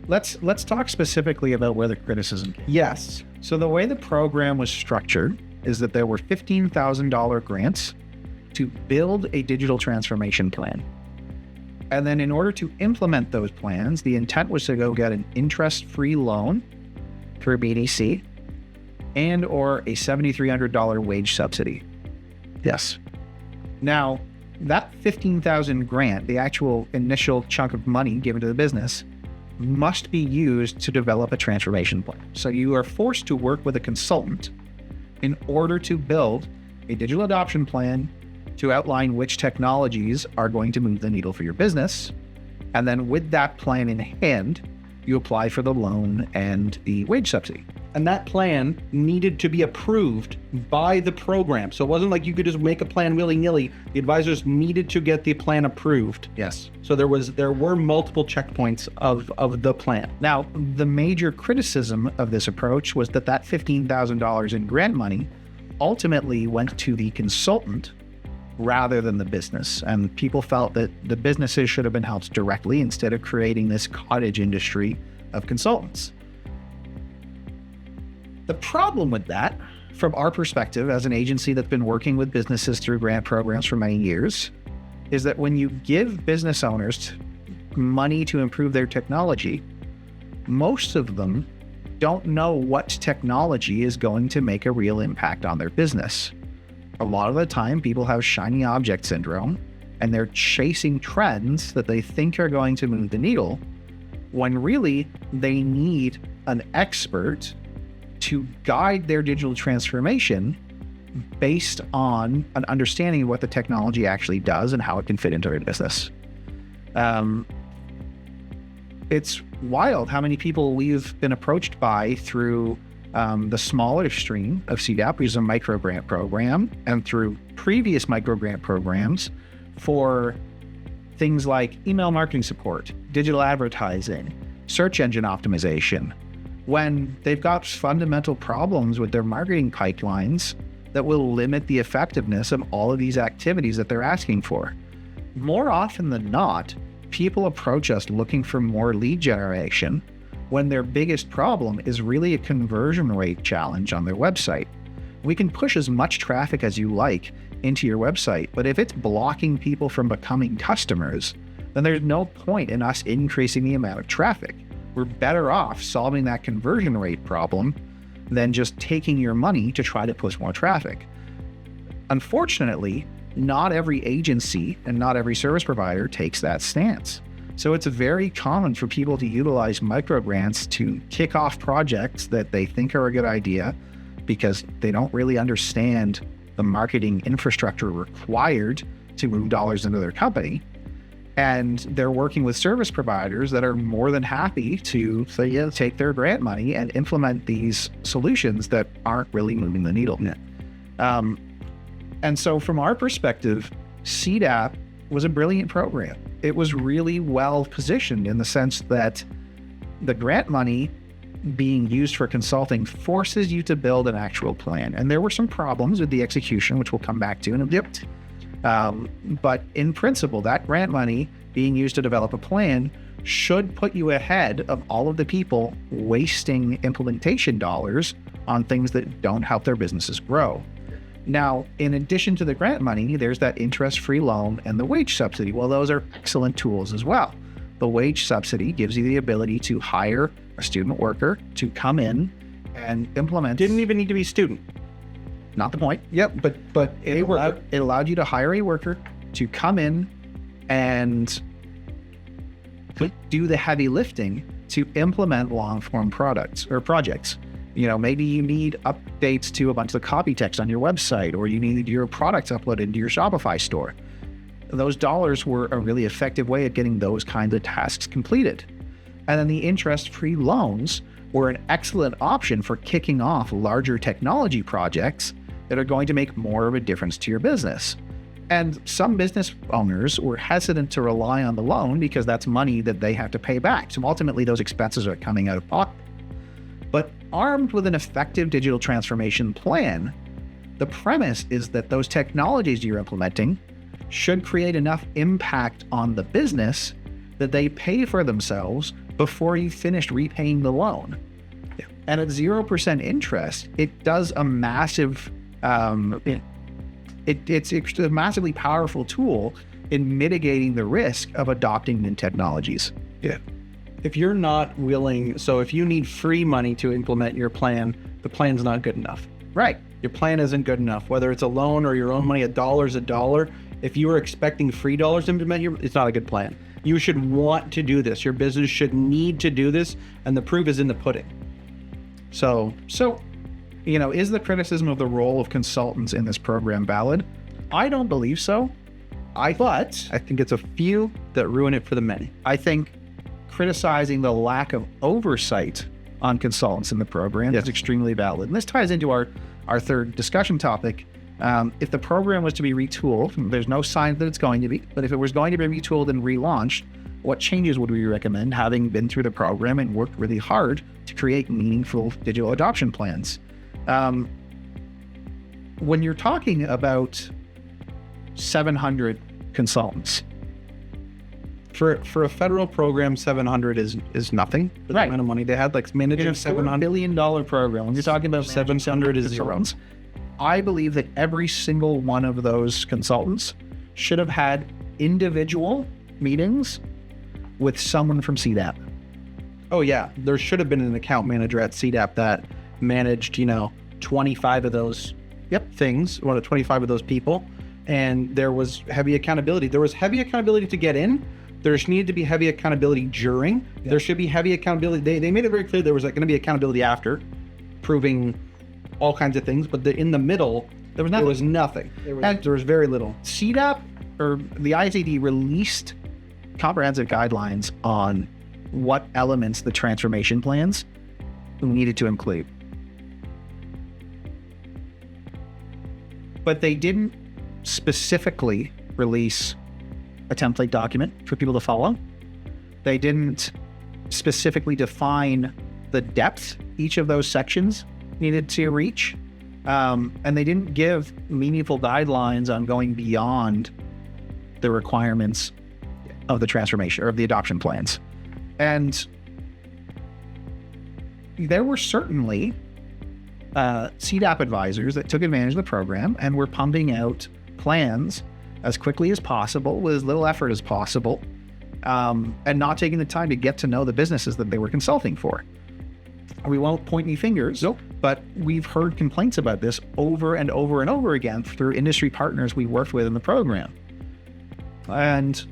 Let's talk specifically about where the criticism came. Yes. So the way the program was structured is that there were $15,000 grants to build a digital transformation plan. And then in order to implement those plans, the intent was to go get an interest-free loan through BDC and or a $7,300 wage subsidy. Yes. Now, that $15,000 grant, the actual initial chunk of money given to the business, must be used to develop a transformation plan. So you are forced to work with a consultant in order to build a digital adoption plan to outline which technologies are going to move the needle for your business. And then with that plan in hand, you apply for the loan and the wage subsidy. And that plan needed to be approved by the program. So it wasn't like you could just make a plan willy-nilly. The advisors needed to get the plan approved. Yes. So there were multiple checkpoints of the plan. Now, the major criticism of this approach was that $15,000 in grant money ultimately went to the consultant rather than the business. And people felt that the businesses should have been helped directly instead of creating this cottage industry of consultants. The problem with that, from our perspective as an agency that's been working with businesses through grant programs for many years, is that when you give business owners money to improve their technology, most of them don't know what technology is going to make a real impact on their business. A lot of the time, people have shiny object syndrome, and they're chasing trends that they think are going to move the needle, when really they need an expert to guide their digital transformation based on an understanding of what the technology actually does and how it can fit into their business. It's wild how many people we've been approached by through the smaller stream of CDAP, which is a micro grant program, and through previous micro grant programs for things like email marketing support, digital advertising, search engine optimization, when they've got fundamental problems with their marketing pipelines that will limit the effectiveness of all of these activities that they're asking for. More often than not, people approach us looking for more lead generation when their biggest problem is really a conversion rate challenge on their website. We can push as much traffic as you like into your website, but if it's blocking people from becoming customers, then there's no point in us increasing the amount of traffic. We're better off solving that conversion rate problem than just taking your money to try to push more traffic. Unfortunately, not every agency and not every service provider takes that stance. So it's very common for people to utilize micro grants to kick off projects that they think are a good idea because they don't really understand the marketing infrastructure required to move dollars into their company. And they're working with service providers that are more than happy to take their grant money and implement these solutions that aren't really moving the needle. And so from our perspective, CDAP was a brilliant program. It was really well positioned in the sense that the grant money being used for consulting forces you to build an actual plan. And there were some problems with the execution, which we'll come back to in a bit. But in principle, that grant money being used to develop a plan should put you ahead of all of the people wasting implementation dollars on things that don't help their businesses grow. Now, in addition to the grant money, there's that interest-free loan and the wage subsidy. Well, those are excellent tools as well. The wage subsidy gives you the ability to hire a student worker to come in and implement. Didn't even need to be a student. Not the point. Yep, but It allowed you to hire a worker to come in and do the heavy lifting to implement long-form products or projects. You know, maybe you need updates to a bunch of the copy text on your website, or you need your products uploaded into your Shopify store. Those dollars were a really effective way of getting those kinds of tasks completed. And then the interest-free loans were an excellent option for kicking off larger technology projects that are going to make more of a difference to your business. And some business owners were hesitant to rely on the loan because that's money that they have to pay back. So ultimately, those expenses are coming out of pocket. But armed with an effective digital transformation plan, the premise is that those technologies you're implementing should create enough impact on the business that they pay for themselves before you finish repaying the loan. And at 0% interest, it does a massive, it's a massively powerful tool in mitigating the risk of adopting new technologies. Yeah. If you're not willing, so if you need free money to implement your plan, the plan's not good enough. Right. Your plan isn't good enough. Whether it's a loan or your own money, a dollar's a dollar. If you are expecting free dollars to implement it's not a good plan. You should want to do this. Your business should need to do this, and the proof is in the pudding. So, is the criticism of the role of consultants in this program valid? I don't believe so. But I think it's a few that ruin it for the many. I think criticizing the lack of oversight on consultants in the program is extremely valid. And this ties into our third discussion topic. If the program was to be retooled, there's no sign that it's going to be, but if it was going to be retooled and relaunched, what changes would we recommend, having been through the program and worked really hard to create meaningful digital adoption plans? When you're talking about 700 consultants, for a federal program, 700 is nothing. For the amount of money they had, like managing $700 billion program. When you're talking about 700 is zero. I believe that every single one of those consultants should have had individual meetings with someone from CDAP. Oh yeah, there should have been an account manager at CDAP that managed, 25 of those things, 25 of those people, and there was heavy accountability. There was heavy accountability to get in. There needed to be heavy accountability during. Yeah. There should be heavy accountability. They made it very clear there was going to be accountability after, proving all kinds of things, but in the middle, there was nothing. There was very little. CDAP, or the ICD, released comprehensive guidelines on what elements the transformation plans needed to include. But they didn't specifically release a template document for people to follow. They didn't specifically define the depth each of those sections needed to reach. And they didn't give meaningful guidelines on going beyond the requirements of the transformation or of the adoption plans. And there were certainly CDAP advisors that took advantage of the program and were pumping out plans as quickly as possible with as little effort as possible, and not taking the time to get to know the businesses that they were consulting for. We won't point any fingers, but we've heard complaints about this over and over and over again through industry partners we worked with in the program. And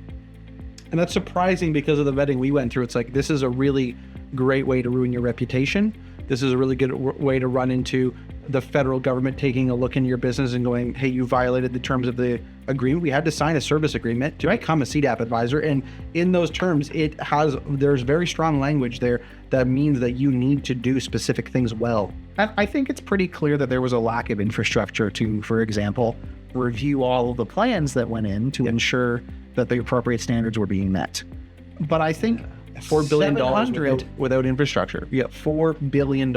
that's surprising because of the vetting we went through. It's like, this is a really great way to ruin your reputation. This is a really good way to run into the federal government taking a look in your business and going, hey, you violated the terms of the agreement. We had to sign a service agreement to become a CDAP advisor. And in those terms, there's very strong language there that means that you need to do specific things well. I think it's pretty clear that there was a lack of infrastructure to, for example, review all of the plans that went in to ensure that the appropriate standards were being met. But I think $4 billion without infrastructure. You got $4 billion.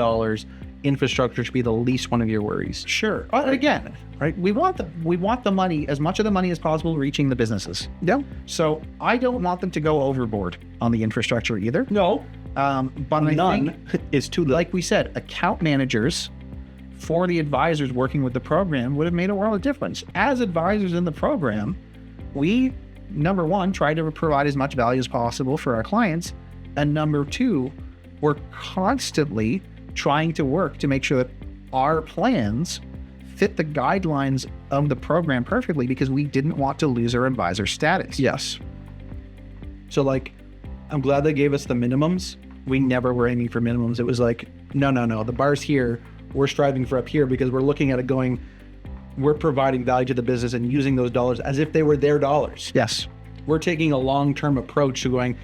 Infrastructure should be the least one of your worries. Sure. Again, right? We want the money, as much of the money as possible, reaching the businesses. Yeah. So I don't want them to go overboard on the infrastructure either. No. But none is too little. Like we said, account managers for the advisors working with the program would have made a world of difference. As advisors in the program, we, number one, try to provide as much value as possible for our clients. And number two, we're constantly trying to work to make sure that our plans fit the guidelines of the program perfectly, because we didn't want to lose our advisor status. Yes. So I'm glad they gave us the minimums. We never were aiming for minimums. It was like, no, the bar's here. We're striving for up here, because we're looking at it going, we're providing value to the business and using those dollars as if they were their dollars. Yes. We're taking a long-term approach to going,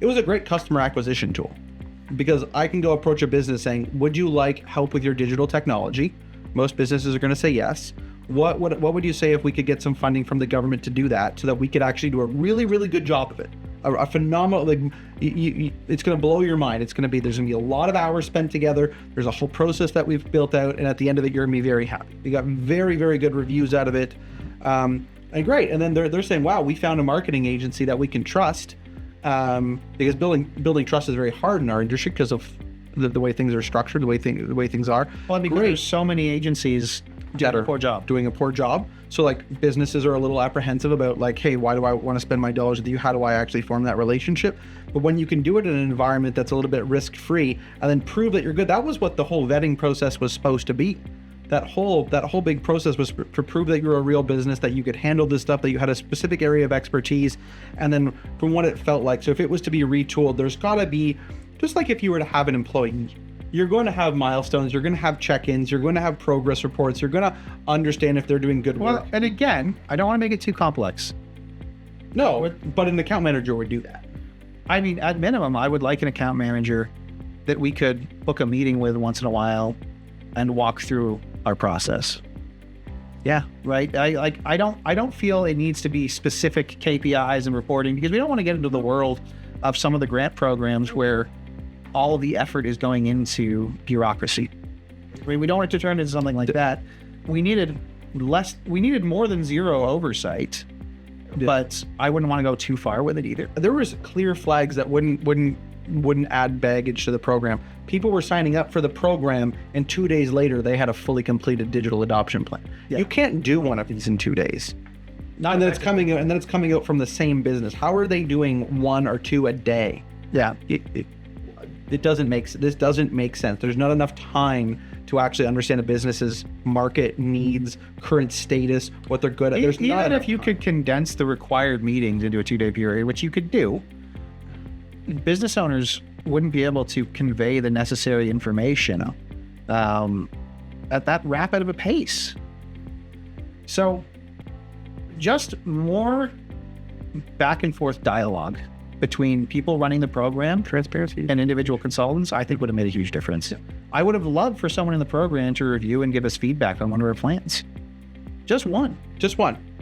it was a great customer acquisition tool. because I can go approach a business saying, would you like help with your digital technology? Most businesses are going to say yes. What would you say if we could get some funding from the government to do that, so that we could actually do a really, really good job of it? A phenomenal, like, it's going to blow your mind. There's going to be a lot of hours spent together. There's a whole process that we've built out, and at the end of it, you're going to be very happy. We got very, very good reviews out of it, and great. And then they're saying, wow, we found a marketing agency that we can trust, because building trust is very hard in our industry because of the way things are structured, the way things are. Well, because there's so many agencies that are doing a poor job. So like businesses are a little apprehensive about like, hey, why do I want to spend my dollars with you? How do I actually form that relationship? But when you can do it in an environment that's a little bit risk-free and then prove that you're good, that was what the whole vetting process was supposed to be. That whole big process was to prove that you're a real business, that you could handle this stuff, that you had a specific area of expertise. And then from what it felt like, so if it was to be retooled, there's gotta be, just like if you were to have an employee, you're going to have milestones, you're going to have check-ins, you're going to have progress reports, you're going to understand if they're doing good work. Well, and again, I don't want to make it too complex. No, but an account manager would do that. I mean, at minimum, I would like an account manager that we could book a meeting with once in a while and walk through our process. Yeah, right. I don't feel it needs to be specific KPIs and reporting, because we don't want to get into the world of some of the grant programs where all of the effort is going into bureaucracy. I mean, we don't want it to turn into something like that. We needed more than zero oversight, but I wouldn't want to go too far with it either. There was clear flags that wouldn't add baggage to the program. People were signing up for the program, and 2 days later, they had a fully completed digital adoption plan. Yeah. You can't do one of these in 2 days. And then it's coming out from the same business. How are they doing 1 or 2 a day? Yeah. This doesn't make sense. There's not enough time to actually understand a business's market needs, current status, what they're good at. Even if you could condense the required meetings into a 2-day period, which you could do, business owners wouldn't be able to convey the necessary information at that rapid of a pace. So just more back and forth dialogue between people running the program, transparency, and individual consultants, I think would have made a huge difference. Yeah. I would have loved for someone in the program to review and give us feedback on one of our plans. Just one.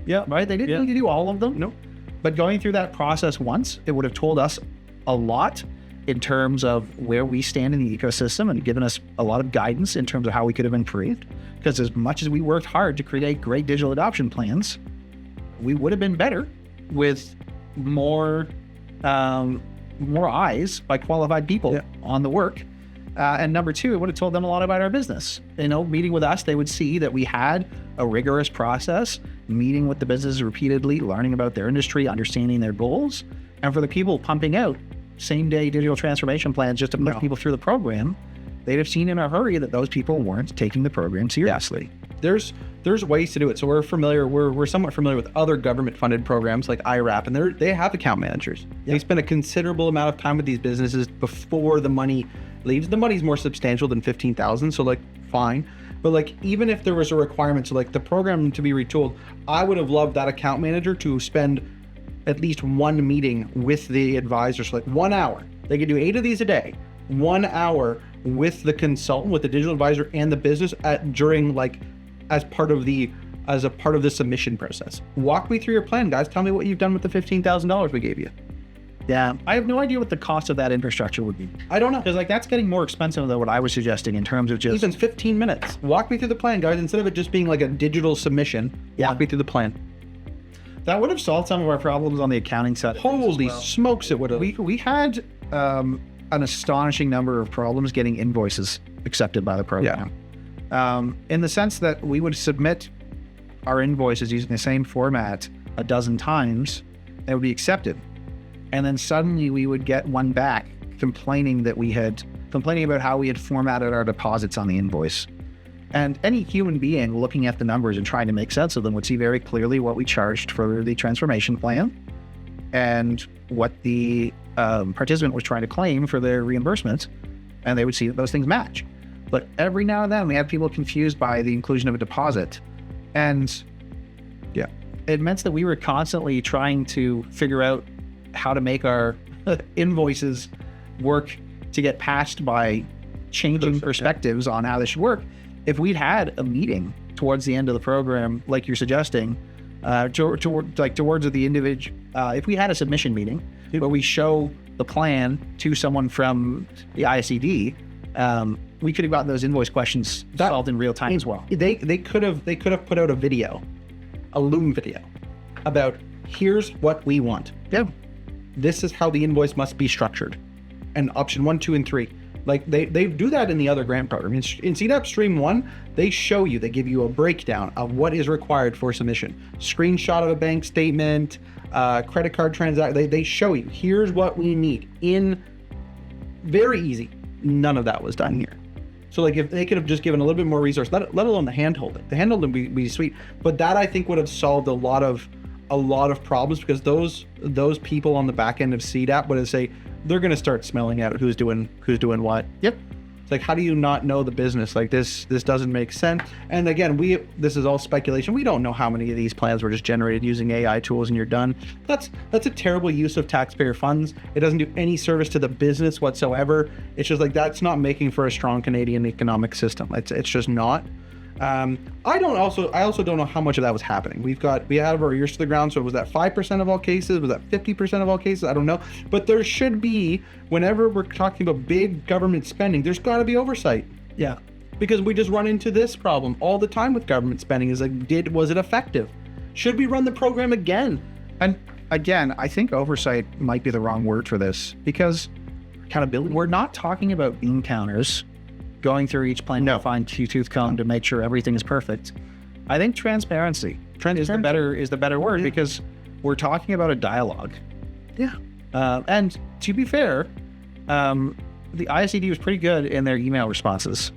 Yeah, right? They didn't need to do all of them. No. But going through that process once, it would have told us a lot in terms of where we stand in the ecosystem and given us a lot of guidance in terms of how we could have improved. Because as much as we worked hard to create great digital adoption plans, we would have been better with more eyes by qualified people on the work. And number 2, it would have told them a lot about our business. Meeting with us, they would see that we had a rigorous process, meeting with the businesses repeatedly, learning about their industry, understanding their goals. And for the people pumping out same-day digital transformation plans just to put people through the program, they'd have seen in a hurry that those people weren't taking the program seriously. There's ways to do it. So we're somewhat familiar with other government-funded programs like IRAP, and they have account managers. They spend a considerable amount of time with these businesses before the money leaves. The money's more substantial than $15,000, so like fine. But like even if there was a requirement to like the program to be retooled, I would have loved that account manager to spend at least one meeting with the advisor. So like 1 hour. They could do 8 of these a day. 1 hour with the consultant, with the digital advisor and the business as a part of the submission process. Walk me through your plan, guys. Tell me what you've done with the $15,000 we gave you. Yeah, I have no idea what the cost of that infrastructure would be. I don't know. Because that's getting more expensive than what I was suggesting in terms of just... Even 15 minutes. Walk me through the plan, guys. Instead of it just being like a digital submission, walk me through the plan. That would have solved some of our problems on the accounting side. Holy smokes, it would have. We had an astonishing number of problems getting invoices accepted by the program. Yeah. In the sense that we would submit our invoices using the same format a dozen times, and it would be accepted. And then suddenly we would get one back complaining about how we had formatted our deposits on the invoice. And any human being looking at the numbers and trying to make sense of them would see very clearly what we charged for the transformation plan and what the participant was trying to claim for their reimbursement, and they would see that those things match. But every now and then we had people confused by the inclusion of a deposit. And it meant that we were constantly trying to figure out how to make our invoices work to get passed by changing perspectives on how this should work. If we'd had a meeting towards the end of the program, like you're suggesting, towards the individual, if we had a submission meeting where we show the plan to someone from the ISED, we could have gotten those invoice questions solved in real time as well. They could have put out a video, a Loom video, about here's what we want. Yeah. This is how the invoice must be structured, and option 1, 2, and 3. Like they do that in the other grant program. In CDAP Stream 1, they show you, they give you a breakdown of what is required for submission. Screenshot of a bank statement, credit card transaction. They show you, here's what we need in very easy. None of that was done here. So like if they could have just given a little bit more resource, let alone the handholding. The handholding would be sweet. But that I think would have solved a lot of problems, because those people on the back end of CDAP would have say, they're going to start smelling out who's doing what. Yep. It's like, how do you not know the business? Like this doesn't make sense. And again, this is all speculation. We don't know how many of these plans were just generated using AI tools and you're done. That's a terrible use of taxpayer funds. It doesn't do any service to the business whatsoever. It's just like, that's not making for a strong Canadian economic system. It's just not. I also don't know how much of that was happening. We had our ears to the ground. So was that 5% of all cases? Was that 50% of all cases? I don't know. But there should be, whenever we're talking about big government spending, there's got to be oversight. Yeah. Because we just run into this problem all the time with government spending. Is like, was it effective? Should we run the program again? And again, I think oversight might be the wrong word for this, because accountability. We're not talking about bean counters going through each plan to find tooth comb to make sure everything is perfect. I think transparency is the better word, because we're talking about a dialogue. Yeah. And to be fair, the ISED was pretty good in their email responses.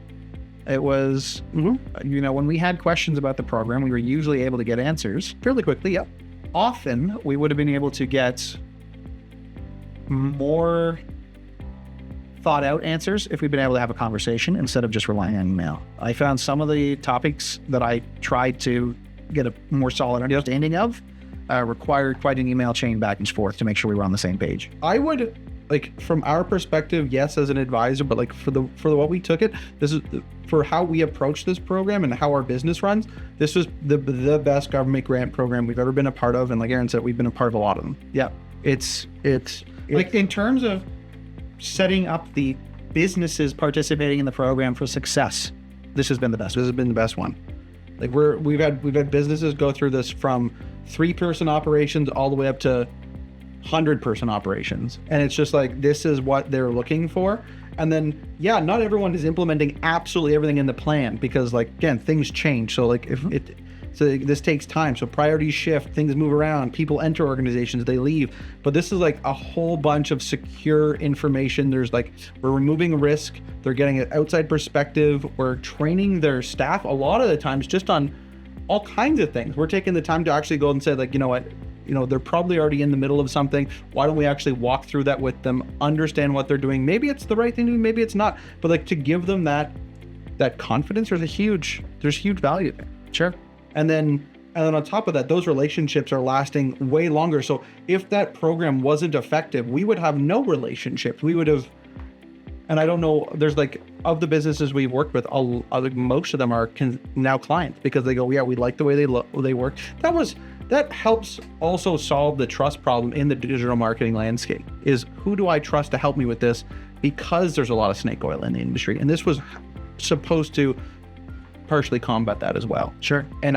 It was, when we had questions about the program, we were usually able to get answers fairly quickly. Yep. Often we would have been able to get more thought out answers if we've been able to have a conversation instead of just relying on email. I found some of the topics that I tried to get a more solid understanding of required quite an email chain back and forth to make sure we were on the same page. I would, like, from our perspective, yes, as an advisor, but like for what we took it, this is for how we approach this program and how our business runs. This was the best government grant program we've ever been a part of, and like Aaron said, we've been a part of a lot of them. Yeah, it's like, in terms of setting up the businesses participating in the program for success, this has been the best. This has been the best one. Like we've had businesses go through this from 3-person operations all the way up to 100-person operations, and it's just like, this is what they're looking for. And then not everyone is implementing absolutely everything in the plan, because like, again, things change. So like so this takes time. So priorities shift, things move around, people enter organizations, they leave. But this is like a whole bunch of secure information. There's like, we're removing risk. They're getting an outside perspective. We're training their staff a lot of the times just on all kinds of things. We're taking the time to actually go and say, like, you know what, they're probably already in the middle of something. Why don't we actually walk through that with them, understand what they're doing? Maybe it's the right thing to do, maybe it's not. But like, to give them that confidence, there's huge value there. Sure. And then on top of that, those relationships are lasting way longer. So if that program wasn't effective, we would have no relationships. We would have, and I don't know, there's like, of the businesses we've worked with, most of them are now clients, because they go, yeah, we like the way they work. That helps also solve the trust problem in the digital marketing landscape, is who do I trust to help me with this? Because there's a lot of snake oil in the industry. And this was supposed to partially combat that as well. Sure. And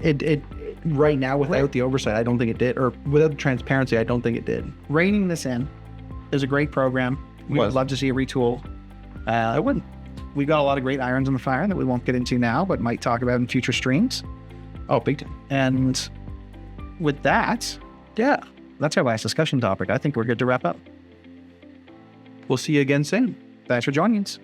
it right now, without the oversight, I don't think it did, or without the transparency, I don't think it did. Reining this in is a great program. We would love to see a retool. I wouldn't. We've got a lot of great irons in the fire that we won't get into now, but might talk about in future streams. Oh, big time. And with that, that's our last discussion topic. I think we're good to wrap up. We'll see you again soon. Thanks for joining us.